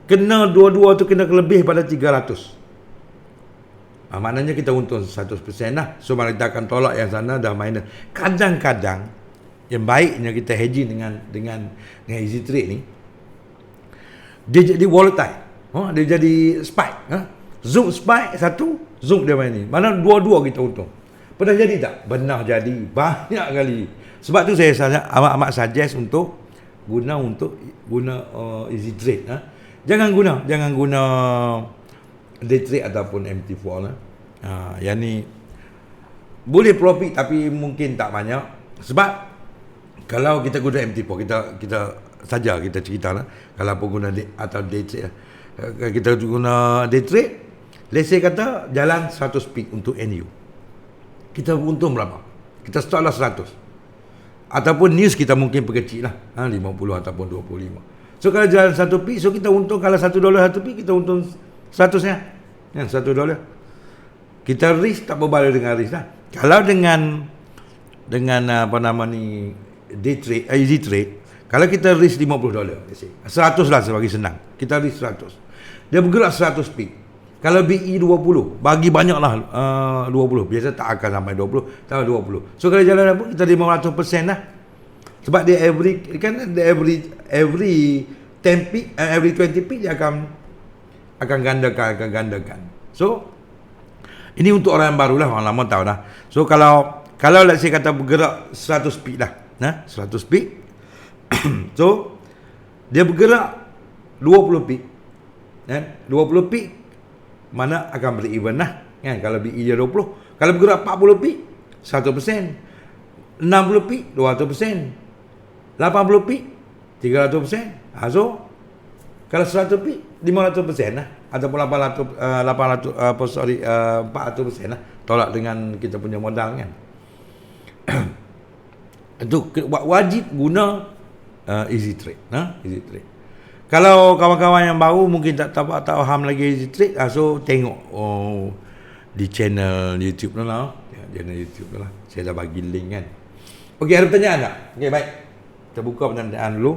kena dua-dua tu kena lebih pada 300. Maknanya kita untung 100% lah. So mana kita akan tolak yang sana dah minus. Kadang-kadang yang baiknya kita hedging dengan easy trade ni, dia jadi volatile. Dia jadi spike. Zoom spike satu, zoom dia main ni. Mana dua-dua kita untung. Pernah jadi tak? Benar jadi. Banyak kali. Sebab tu saya amat suggest untuk guna easy trade. Jangan guna day trade ataupun MT4 lah. Yang ni boleh profit tapi mungkin tak banyak. Sebab kalau kita guna MT4, kita cerita lah. Kalau pun guna atau day trade lah. Kita guna day trade, let's say kata jalan 100 pip untuk NU. Kita untung berapa? Kita start lah 100. Ataupun news kita mungkin perkecil lah. 50 ataupun 25. So kalau jalan 1 pip, so kita untung kalau $1 1 pip, kita untung 100 ya. Kan $1. Kita risk tak berbalik dengan risk lah. Kalau dengan apa nama ni day trade, easy trade, kalau kita risk $50, 100 lah bagi senang. Kita risk 100. Dia bergerak 100 pip. Kalau BE 20, bagi banyak lah 20. Biasa tak akan sampai 20, sampai 20. So kalau jalan apa, kita 500% lah. Sebab dia every 10 pip, every 20 pip dia akan gandakan. So ini untuk orang yang baru lah, orang lama tahu dah. So kalau let's say kata bergerak 100 pip dah, 100 pip. So dia bergerak 20 pip. 20 pip mana akan break even lah. Kan kalau BE dia 20, kalau bergerak 40 pip 100%, 60 pip 200%. 80 pip 300%. So kalau 100 pip 500% lah, ataupun 400% lah, tolak dengan kita punya modal kan. Itu wajib guna easy trade, easy trade. Kalau kawan-kawan yang baru mungkin tak faham lagi easy trade, so tengok di channel YouTube lah, channel YouTube lah. Saya dah bagi link kan. Okey, ada pertanyaan tak? Okey, baik. Kita buka pertanyaan dulu.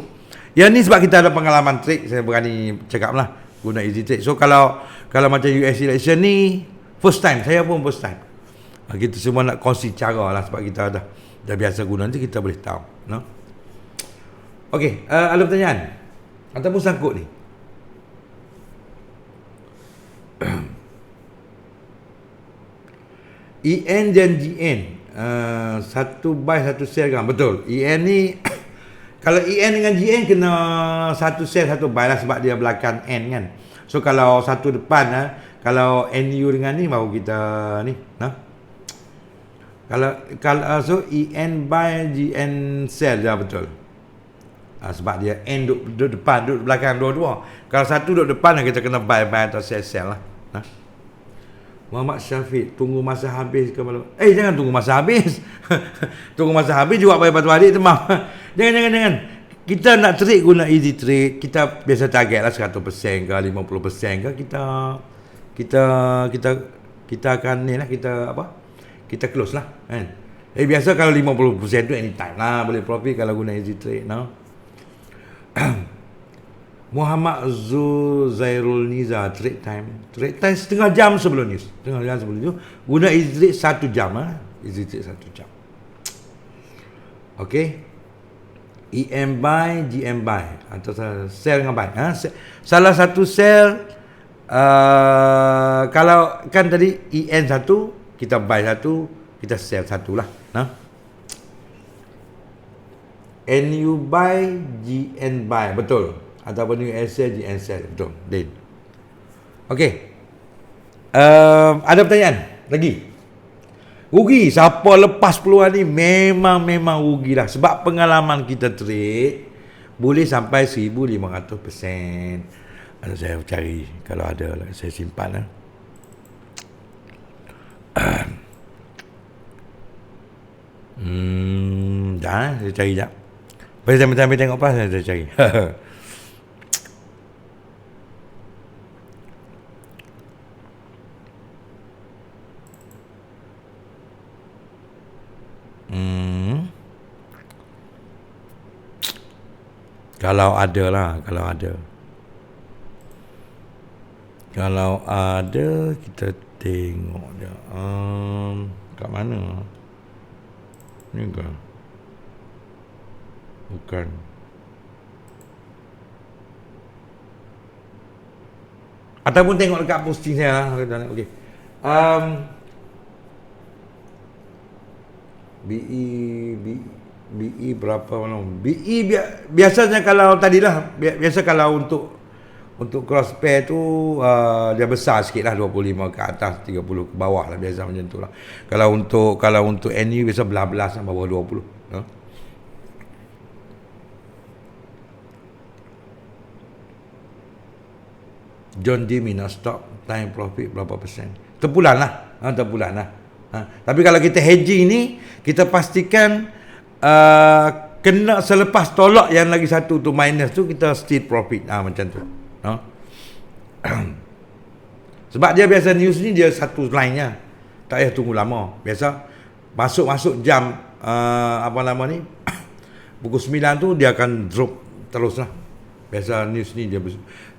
Yang ni sebab kita ada pengalaman trade, saya berani cakap lah guna easy trade. So kalau macam US election ni first time, saya pun first time. Kita semua nak kongsi cara lah sebab kita dah biasa guna, nanti kita boleh tahu, no? Okey, ada pertanyaan ataupun sangkut ni? EN dan GN, satu buy satu sell kan? Betul. EN ni kalau EN dengan GN kena satu sell satu buy lah, sebab dia belakang N kan. So kalau satu depan kalau NU dengan ni baru kita ni, kalau so EN buy GN sell dah betul. Sebab dia N duduk depan, duduk belakang dua-dua. Kalau satu duduk depan kita kena buy atau sell lah. Muhammad Syafiq, tunggu masa habis ke malam? Jangan tunggu masa habis. Tunggu masa habis juga bayar batu adik temam. Jangan. Kita nak trade guna easy trade, kita biasa target lah 100% ke 50% ke, kita akan ni lah, kita close lah kan. Biasa kalau 50% tu anytime lah boleh profit kalau guna easy trade, no? Muhammad Zairul Niza, trade time setengah jam sebelum news, guna easy trade 1 jam easy trade 1 jam. Okey, EM buy, GM buy atau sell dengan buy, salah satu sell, kalau kan tadi EN 1 kita buy 1, kita sell 1 lah, NU buy, GN buy, betul. Ataupun USA GN sell, betul. Din. Okey. Ada pertanyaan lagi? Rugi. Siapa lepas peluang ni memang rugi lah. Sebab pengalaman kita trade boleh sampai 1,500%. Saya cari kalau ada lah, saya simpan lah. Dah, saya cari jap. Sampai tengok apa saya cari. Kalau ada lah, kalau ada kita tengok dia. Kat mana? Ni ke? Bukan. Ataupun tengok dekat posting saya lah. Okey. BE berapa mana? BE biasanya kalau tadilah biasa kalau untuk cross pair tu dia besar sikit lah, 25 ke atas, 30 ke bawah lah, biasa macam tu lah. Kalau untuk NU biasa belas sampai bawah 20. John D. Mina stop time profit berapa persen? Terpulang lah. Tapi kalau kita hedging ni, kita pastikan kena selepas tolak yang lagi satu tu minus tu, kita still profit. Macam tu. Sebab dia biasa news ni dia satu line-nya. Tak payah tunggu lama. Biasa masuk jam pukul 9 tu dia akan drop terus lah. Biasa news ni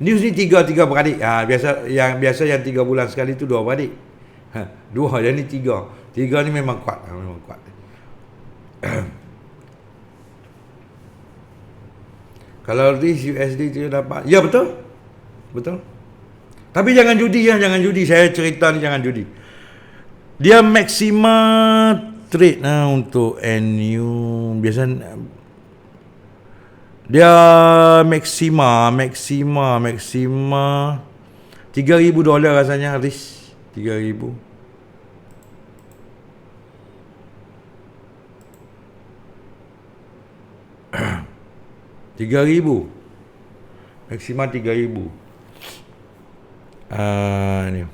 news ni tiga beradik. Biasa yang 3 bulan sekali tu 2 beradik. 2 yang ni 3 ni memang kuat. Kalau risk USD tu dapat, ya betul. Tapi jangan judi. Saya cerita ni jangan judi. Dia maksima trade untuk NU biasa dia maksima $3,000 rasanya risk 3,000. $3,000 maksima $3,000. Ni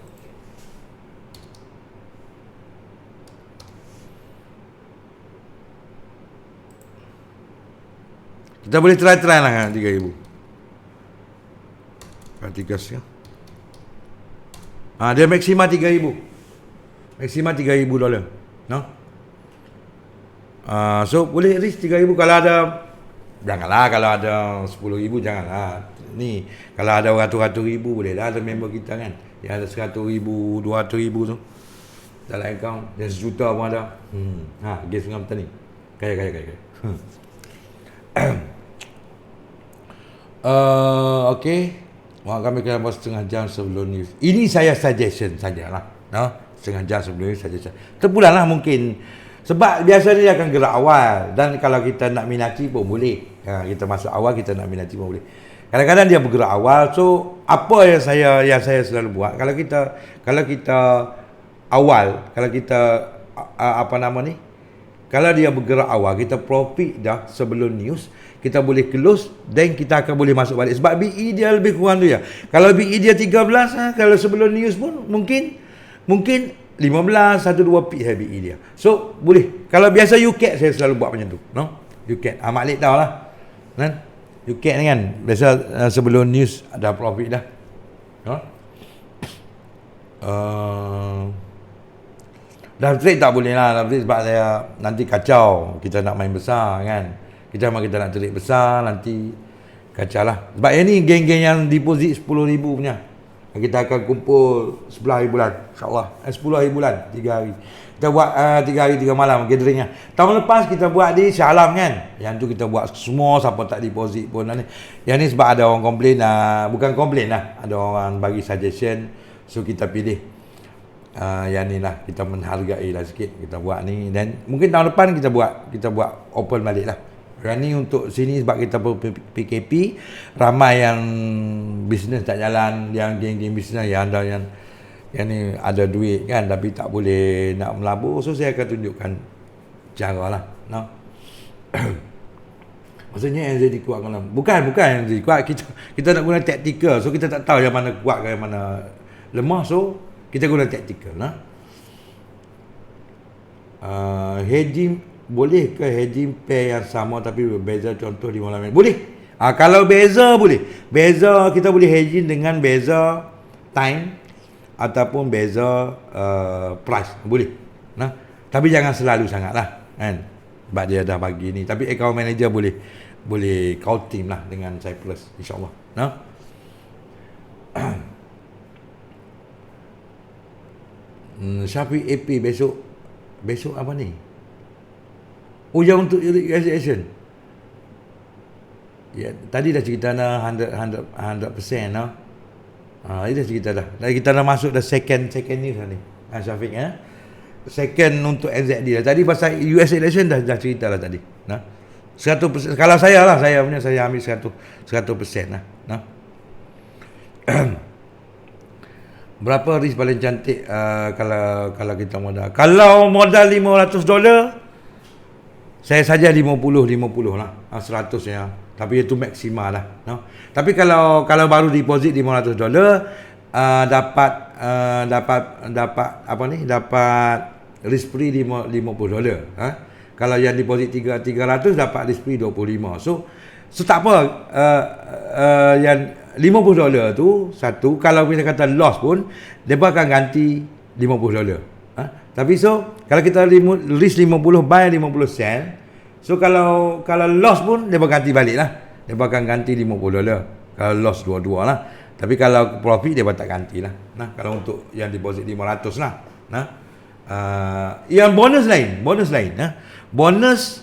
kita boleh try lah 3,000. Perhatikan. Dia maksima $3,000. Maksima $3,000. So boleh risk 3,000 kalau ada. Janganlah kalau ada 10,000 janganlah. Ni kalau ada ratus ribu boleh lah ada member kita kan. Yang ada 100,000, 200,000 tu dalam akaun, yang 1 juta pun ada. Guess dengan petani. Kaya. Okey. Kami kena buat setengah jam sebelum news. Ini saya suggestion sajalah. Setengah jam sebelum news saja. Terpulang lah mungkin. Sebab biasanya dia akan gerak awal. Dan kalau kita nak minati pun boleh. Kita masuk awal, kita nak minati pun boleh. Kadang-kadang dia bergerak awal. So apa yang saya selalu buat, kalau kita awal, kalau kita kalau dia bergerak awal, kita profit dah sebelum news, kita boleh close, then kita akan boleh masuk balik. Sebab BE dia lebih kurang tu ya. Kalau BE dia 13, kalau sebelum news pun mungkin 15, 1-2 pip BE dia. So boleh. Kalau biasa UCAT saya selalu buat macam tu. UCAT. Maklik tahu lah. UCAT ni kan biasa sebelum news ada profit dah. Dalam trade tak boleh lah. Dalam trade sebab saya nanti kacau. Kita nak main besar kan. Kita nak trade besar, nanti kacau lah. Sebab yang ni geng-geng yang deposit 10,000 punya. Kita akan kumpul 11 hari bulan. InsyaAllah 10 hari bulan, 3 hari. Kita buat 3 hari 3 malam gathering lah. Tahun lepas kita buat di Shah Alam kan. Yang tu kita buat semua, siapa tak deposit pun. Yang ni sebab ada orang komplain. Bukan komplain lah, ada orang bagi suggestion. So kita pilih yang ni lah. Kita menghargai lah sikit. Kita buat ni. Dan mungkin tahun depan kita buat open balik lah. Yang ni untuk sini sebab kita PKP, ramai yang bisnes tak jalan, yang geng-geng bisnes yang ada yang ni ada duit kan, tapi tak boleh nak melabur. So saya akan tunjukkan cara lah. Maksudnya yang jadi kuat kan? Bukan yang jadi kuat. Kita nak guna tactical. So kita tak tahu yang mana kuat ke yang mana lemah. So kita guna tactical lah. Hedging boleh ke hedging pair yang sama tapi berbeza, contoh di malam ini? Boleh. Kalau beza boleh. Beza kita boleh hedging dengan beza time ataupun beza price. Boleh. Tapi jangan selalu sangatlah kan. Sebab dia dah bagi ni. Tapi account manager boleh kau team lah dengan Cyprus insya-Allah. Syafiq AP besok apa ni? Yang untuk realization. Ya, tadi dah cerita dah 100% nah. Ini dah cerita dah. Kita dah masuk dah second news ni. Syafiq second untuk NZD dah. Tadi pasal US election dah cerita lah tadi. 100%. Kalau saya ambil 100% lah. Berapa risk paling cantik kalau kita modal? Kalau modal $500, saya saja 50 lah. 100 ya. Tapi itu maksima lah. Tapi kalau baru deposit $500, dapat apa ni? Dapat risk free $50. Kalau yang deposit 300 dapat risk-free 25. So tak apa, yang $50 tu satu, kalau kita kata loss pun depa akan ganti $50. Tapi kalau kita risk 50 buy 50 sell, so kalau loss pun depa ganti balik lah. Depa akan ganti $50 kalau loss dua-dua lah. Tapi kalau profit depa tak ganti lah. Nah, kalau untuk yang deposit 500 lah. Nah, yang bonus lain. Bonus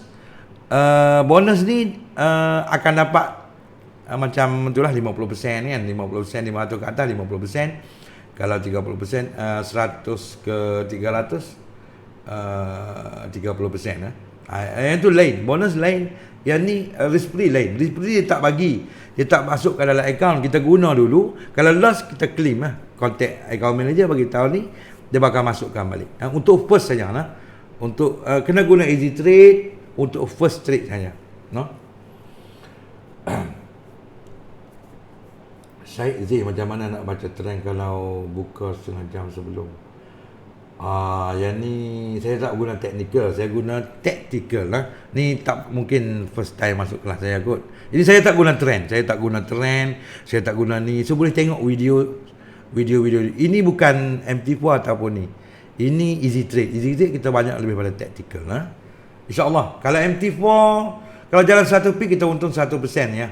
ni akan dapat macam itulah 50% kan, 50% 500 ke atas 50%. Kalau 30% 100 ke 300 30%. Yang tu lain, bonus lain. Yang ni risk free lain. Risk free dia tak bagi, dia tak masuk ke dalam account, kita guna dulu. Kalau loss kita claim lah. Contact account manager bagi tahu ni, dia bakal masukkan balik. Untuk first saja lah. Untuk kena guna easy trade untuk first trade saja. No? Syed Z, macam mana nak baca trend kalau buka setengah jam sebelum? Yang ni saya tak guna technical, saya guna tactical lah. Ni tak mungkin first time masuk kelas saya kot. Jadi saya tak guna trend, saya tak guna ni. So boleh tengok video. Ini bukan MT4 ataupun ni. Ini easy trade. Easy trade kita banyak lebih pada tactical lah. InsyaAllah. Kalau MT4, kalau jalan satu peak kita untung 1% ya.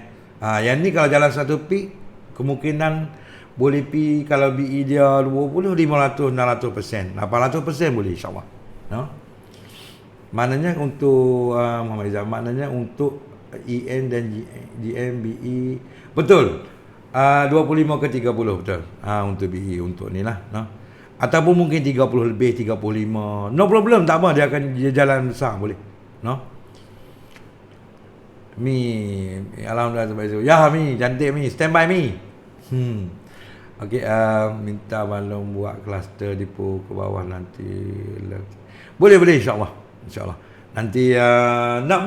Yang ni kalau jalan satu peak, kemungkinan boleh pi kalau BE dia 20, 500, 600%, 800% boleh insyaAllah. No? Maknanya untuk Muhammad Izzah, maknanya untuk EN dan GM, BE, betul. 25 ke 30 betul. Untuk BE, untuk ni lah. No? Ataupun mungkin 30 lebih, 35. No problem, tak apa, dia akan jalan besar boleh. No? Mi, alhamdulillah terbaik. Ya Mi, cantik Mi, stand by Mi. Okey, minta Balong buat kluster depo ke bawah nanti. Boleh insya-Allah. Nanti saya nak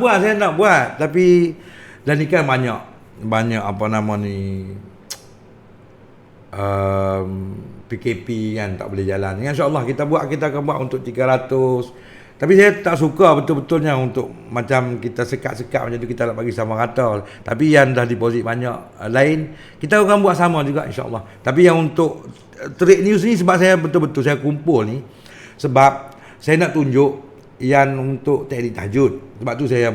buat tapi dan ni kan banyak apa nama ni PKP kan, tak boleh jalan. InsyaAllah kita akan buat untuk 300. Tapi saya tak suka betul-betulnya untuk macam kita sekat-sekat macam tu, kita nak bagi sama rata. Tapi yang dah deposit banyak lain, kita akan buat sama juga insyaAllah. Tapi yang untuk trade news ni, sebab saya betul-betul saya kumpul ni, sebab saya nak tunjuk yang untuk teknik tahajud. Sebab tu saya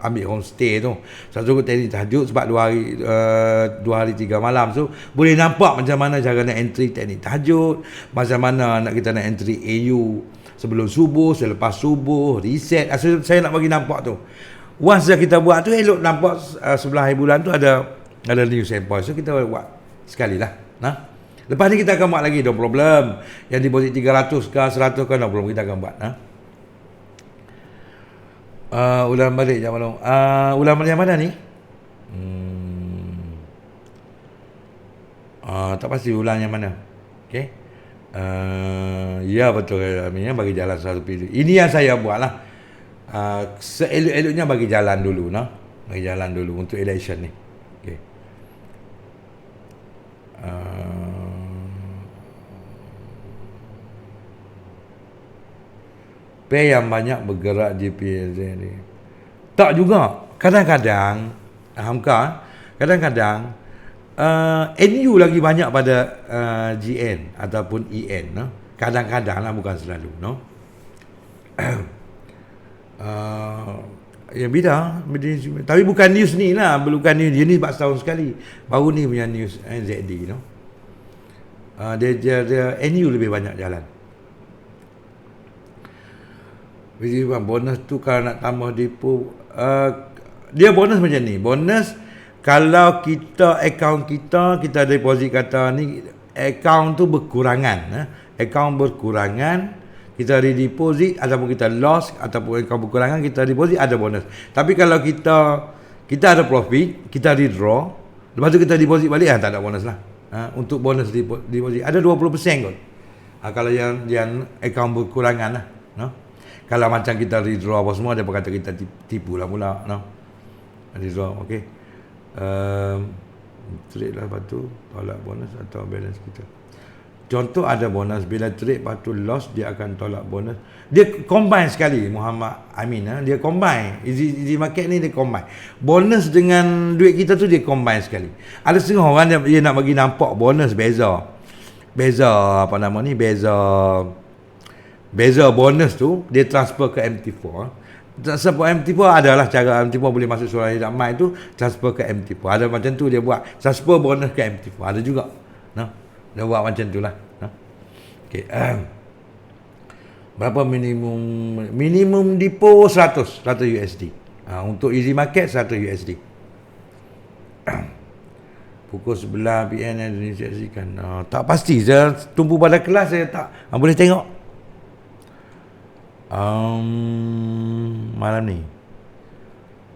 ambil homestay tu. Saya suruh teknik tahajud sebab 2 hari 3 malam. So boleh nampak macam mana cara nak entry teknik tahajud, macam mana kita nak entry AU sebelum subuh, selepas subuh, reset. Saya nak bagi nampak tu. Once kita buat tu, elok nampak sebelah hari bulan tu ada new sample. So kita buat sekali lah. Lepas ni kita akan buat lagi, no problem. Yang deposit 300 ke 100 ke, no problem, kita akan buat. Ulang balik jap malam. Ulang balik yang mana ni? Tak pasti ulang yang mana. Okey. Ya betul, Amin, bagi jalan satu pintu. Ini yang saya buat lah. Seelok-eloknya bagi jalan dulu, bagi jalan dulu untuk election ni. Okey. Pay yang banyak bergerak di PSZ ni. Tak juga. Kadang-kadang Hamka, kadang-kadang NU lagi banyak pada GN ataupun EN, no? Kadang-kadang lah, bukan selalu, no? Ya beda. Tapi bukan news ni lah, bukan news dia ni 4 tahun sekali. Baru ni punya news ZD, no? Dia NU lebih banyak jalan. Bonus tu kalau nak tambah depo, dia bonus macam ni. Bonus kalau akaun kita deposit kata ni, akaun tu berkurangan, kita redeposit ataupun kita loss ataupun akaun berkurangan, kita deposit, ada bonus. Tapi kalau kita ada profit, kita redraw, lepas tu kita deposit balik, tak ada bonus lah. Untuk bonus deposit ada 20% kot. Kalau yang akaun berkurangan lah, no? Kalau macam kita redraw apa semua, dia berkata kita tipu lah pula, no? Redraw, okey. Trade lah, lepas tu tolak bonus atau balance kita. Contoh ada bonus, bila trade lepas tu loss, dia akan tolak bonus. Dia combine sekali, Muhammad Amin. Dia combine. Easy market ni dia combine. Bonus dengan duit kita tu dia combine sekali. Ada setengah orang dia nak bagi nampak bonus beza. Beza apa nama ni? Beza bonus tu dia transfer ke MT4. Transfer MT4 adalah cara MT4 boleh masuk surah hidup mai tu, transfer ke MT4. Ada macam tu dia buat. Transfer bonus ke MT4. Ada juga. Nah. Dia buat macam tu lah. Okay. Berapa minimum depo 100 USD. Untuk easy market 100 USD. Pukul 11 PM Indonesia saksikan. Tak pasti, saya tumpu pada kelas saya tak boleh tengok. Malam ni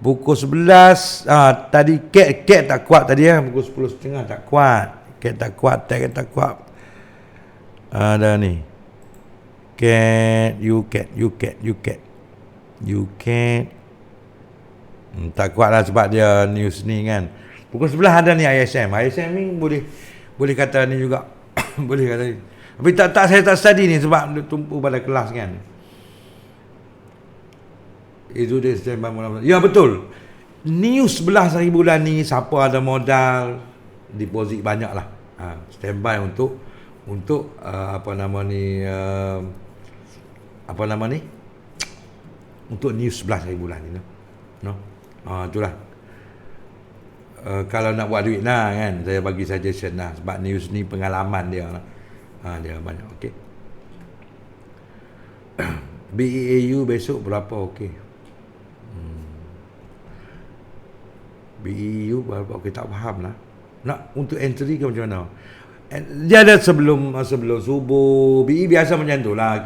pukul 11 tadi cat tak kuat tadi pukul 10.30 tak kuat. Cat tak kuat. Ada ni. Cat. Tak kuat lah sebab dia news ni kan. Pukul 11 ada ni ISM. ISM ni boleh kata ni juga. Boleh kata ni. Tapi saya tak study ni sebab dia tumpu pada kelas kan. Itu dia standby mula-mula. Ya betul. News 11 hari bulan ni siapa ada modal deposit banyak lah. Standby untuk apa nama ni untuk news 11 hari bulan ni no. Itulah. Kalau nak buat duit lah kan, saya bagi suggestion lah sebab news ni pengalaman dia lah. Dia banyak. Okey. BEAU besok berapa? Okey. BEAU berapa? Okey, tak faham lah. Nak untuk entry ke macam mana? Dia ada sebelum subuh. BE biasa macam tu lah.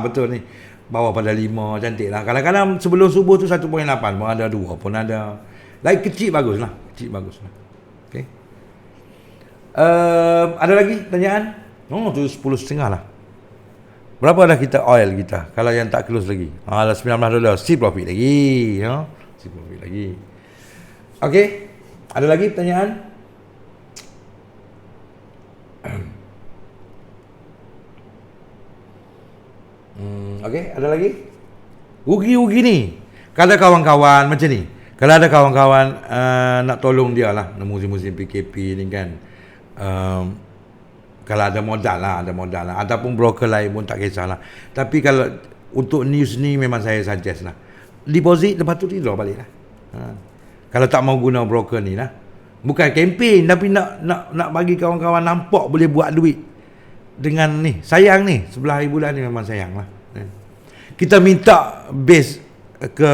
Betul ni. Bawah pada 5 cantik lah. Kadang-kadang sebelum subuh tu 1.8 pun ada, 2 pun ada. Like kecil bagus lah. Okay. Ada lagi pertanyaan? Tu 10.30 lah. Berapa dah kita oil kita? Kalau yang tak close lagi. $19. Si profit lagi. Si profit lagi. Okay. Ada lagi pertanyaan? Okey, ada lagi? Rugi ni. Kalau kawan-kawan macam ni, kalau ada kawan-kawan nak tolong dia lah musim-musim PKP ni kan. Kalau ada modal lah ataupun broker lain pun tak kisahlah. Tapi kalau untuk news ni memang saya suggest lah. Deposit lepas tu withdraw balik lah. Kalau tak mau guna broker ni lah. Bukan kempen tapi nak bagi kawan-kawan nampak boleh buat duit dengan ni. Sayang ni 11 hari bulan ni memang sayang lah. Kita minta base ke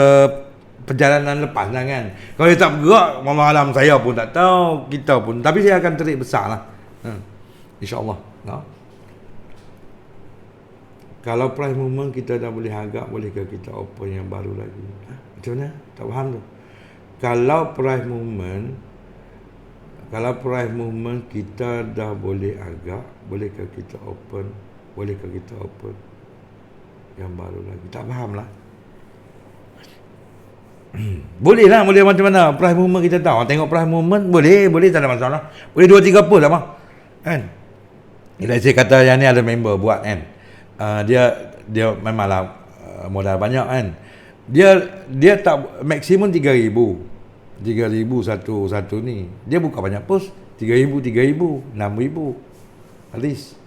perjalanan lepas lah kan. Kalau dia tak bergerak malam saya pun tak tahu, kita pun, tapi saya akan terik besar lah. InsyaAllah. Kalau price movement kita dah boleh agak, bolehkah kita open yang baru lagi? Macam mana? Tak faham tu. Kalau price movement kita dah boleh agak, bolehkah kita open yang baru lagi? Tak faham lah. Boleh lah, boleh macam mana price movement kita tahu. Tengok price movement boleh tak ada masalah. Boleh 2-3 pun lah kan. Saya kata yang ni ada member buat kan. Dia memanglah modal banyak kan. Dia tak maksimum 3,000 satu ni. Dia buka banyak pos 3,000, 6,000 at least.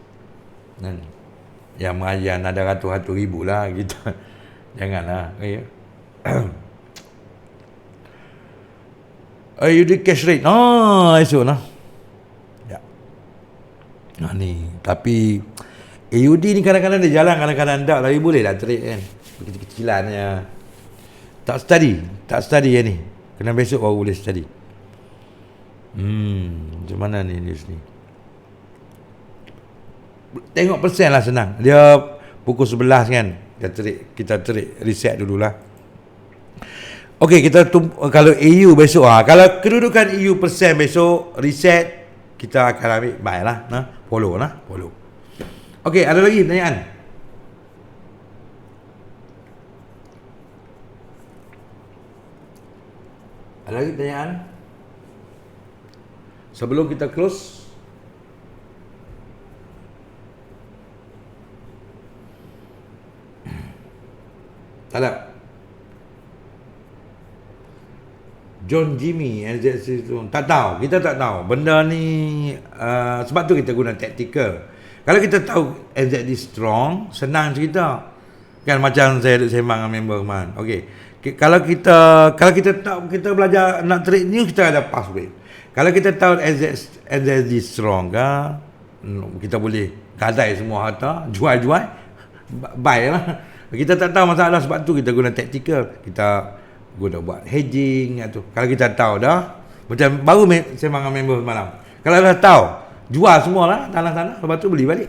Yang merayan ada ratus-ratus ribu lah kita. Janganlah. You do cash rate. Esok lah. Ya. Ni. Tapi AUD ni kadang-kadang dia jalan, kadang-kadang tak. Tapi boleh lah trade kan. Kecil-kecilannya. Tak study yang ni. Kena besok baru boleh study. Macam mana ni news ni? Tengok persen lah senang. Dia pukul 11 kan. Kita trade reset dululah. Okey, kalau EU besok kalau kedudukan EU persen besok reset, kita akan ambil buy lah. Follow. Okey, ada lagi pertanyaan? Ada lagi pertanyaan? Sebelum kita close, Tak ada. John Jimmy NZC tu tak tahu, kita tak tahu benda ni, sebab tu kita guna tactical. Kalau kita tahu NZD strong, senang cerita kan, macam saya duk sembang dengan member kemarin. Okey, kalau kita tahu, kita belajar nak trade new, kita ada password. Kalau kita tahu NZD strong kan, kita boleh gadai semua harta, jual buy lah. Kita tak tahu masalah, sebab tu kita guna tactical. Kita guna buat hedging tu. Kalau kita tahu dah, macam baru sembang dengan member semalam, kalau dah tahu, jual semualah tanah-tanah, lepas tu beli balik.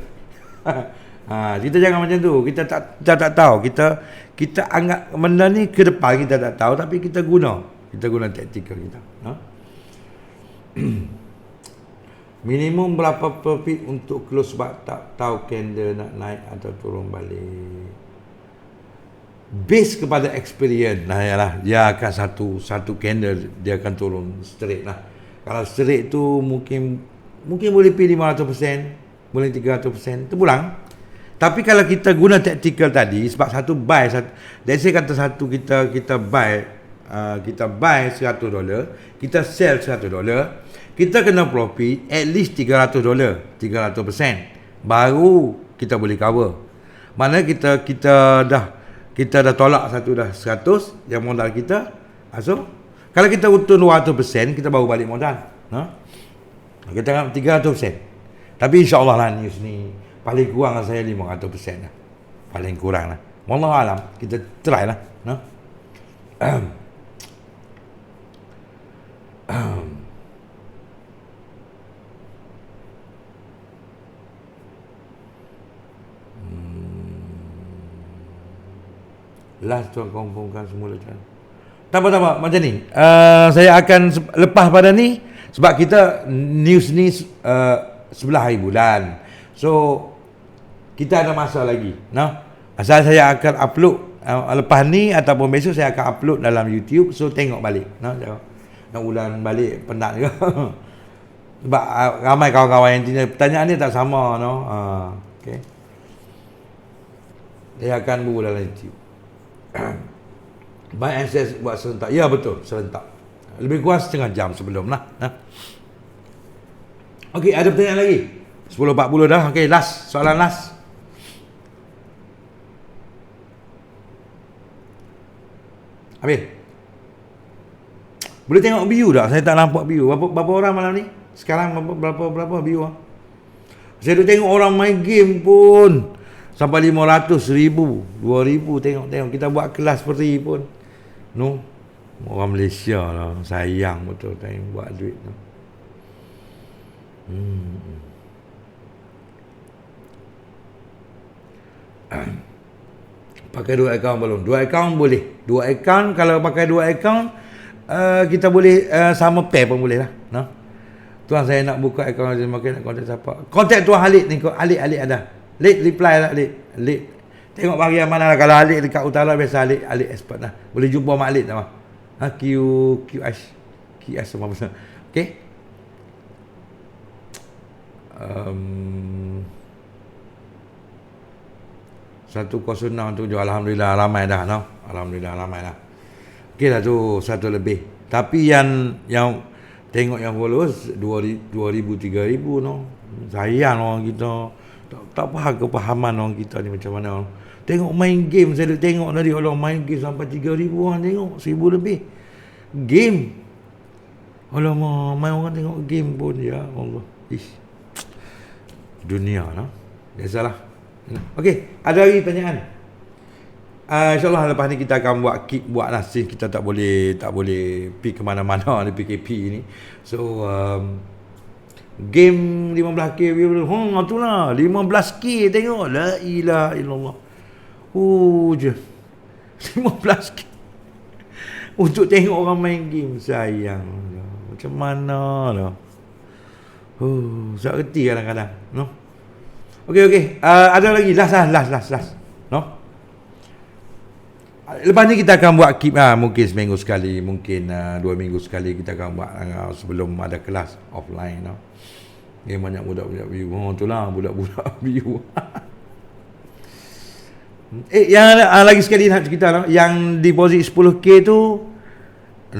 Kita jangan macam tu. Kita tak tahu, kita anggap benda ni ke depan kita tak tahu, tapi kita guna tactical kita. Minimum berapa profit untuk close sebab tak tahu candle nak naik atau turun balik. Base kepada experience yalah, dia akan satu candle dia akan turun straight lah. Kalau straight tu mungkin boleh pergi 500%, boleh 300%, terpulang. Tapi kalau kita guna tactical tadi, sebab satu buy, let's say kata satu kita buy $100, kita sell $100, kita kena profit at least $300, 300%, baru kita boleh cover. Mana kita dah tolak satu dah 100 yang modal kita. So kalau kita untung 200%, kita baru balik modal. Kita anggap 300%. Tapi insya-Allah lah news ni paling kurang saya 500% lah. Paling kurang lah. Wallahu alam, kita try lah. Last tuan kumpulkan semula kan. Tak apa macam ni. Saya akan lepas pada ni sebab kita news ni sebelah hari bulan. So kita ada masa lagi. Asal saya akan upload lepas ni ataupun besok saya akan upload dalam YouTube. So tengok balik. Nak ulang balik penat ke. Sebab ramai kawan-kawan yang tanya pertanyaan ni tak sama okey. Saya akan buat dalam YouTube. Buy and sell buat serentak. Ya betul, serentak. Lebih kurang setengah jam sebelum lah. Okey, ada pertanyaan lagi? 10.40 dah. Okey, soalan last. Habis. Boleh tengok view tak? Saya tak nampak view. Berapa orang malam ni? Sekarang berapa view ah? Saya duk tengok orang main game pun sampai 500, 1000, 2000 tengok. Kita buat kelas free pun. Orang Malaysia lah, sayang betul tengok buat duit tu. Pakai 2 akaun belum? 2 akaun boleh. 2 akaun, kalau pakai 2 akaun kita boleh sama pair pun boleh lah. Tuan saya nak buka akaun, saya makin nak kontak siapa? Kontak Tuan Halid ni, Halid ada. Late reply lah, Late. Tengok bahagian mana lah. Kalau Halid dekat utara, biasa Halid expert lah. Boleh jumpa Mak Halid lah. QS semua besar. Okay. 1067. Alhamdulillah ramai dah. Alhamdulillah ramai dah. Okay lah tu 1 lebih. Tapi yang tengok yang followers 2,000, 3,000 sayang orang kita. Tak faham kepahaman orang kita ni macam mana. Tengok main game, saya tengok tadi orang main game sampai 3,000 orang tengok, 1,000 lebih. Game. Alamak, main orang tengok game pun, ya Allah. Dunia lah. Biasalah. Okey, ada lagi pertanyaan? InsyaAllah lepas ni kita akan buat lah. Since kita tak boleh pergi ke mana-mana di PKP ni. So game 15k view. Itulah 15k tengok. La ilaha illallah. Je 15k untuk tengok orang main game. Sayang. Macam mana lah. Tak reti kadang-kadang. Okey. Ada lagi last. Lepas ni kita akan buat keep mungkin seminggu sekali, mungkin 2 minggu sekali kita akan buat sebelum ada kelas offline. Banyak budak-budak view. Itulah budak-budak view. Yang lagi sekali nak cerita no, yang deposit 10k tu,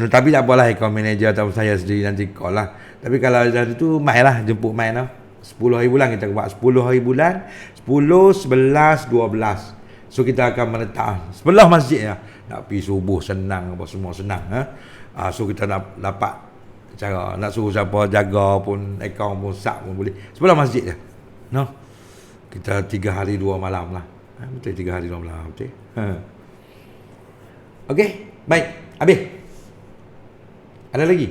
tapi tak apalah, account manager atau saya sendiri nanti call lah. Tapi kalau dah tu mai lah, jemput mai no. 10 hari bulan kita buat 10 hari bulan, 10, 11, 12. So kita akan meletak sebelah masjid ya. Nak pergi subuh senang, apa semua senang so kita nak dapat cara nak suruh siapa jaga pun, akaun pun sub pun boleh. Sebelah masjid je. No. Kita 3 hari 2 malam lah. Betul 3 hari 2 malam betul. Okey, baik. Habis. Ada lagi?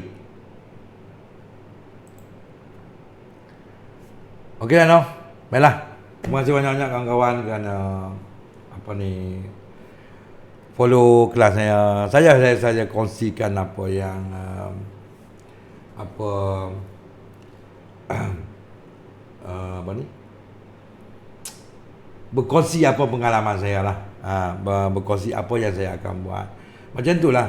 Okey dah no. Baiklah. Terima kasih banyak-banyak kawan-kawan kerana follow kelas saya. Saya saja kongsikan apa yang berkongsi apa pengalaman saya lah. Berkongsi apa yang saya akan buat. Macam itulah.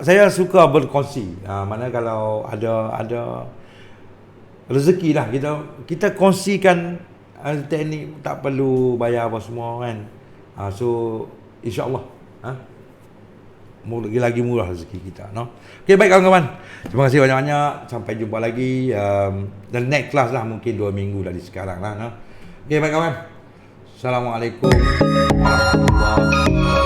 Saya suka berkongsi. Mana kalau ada rezeki lah, kita kongsikan teknik, tak perlu bayar apa semua kan. So insya-Allah lagi murah rezeki kita no. Okey, baik kawan-kawan. Terima kasih banyak-banyak. Sampai jumpa lagi dan next class lah, mungkin 2 minggu dari sekarang lah no. Okey, baik kawan. Assalamualaikum warahmatullahi wabarakatuh.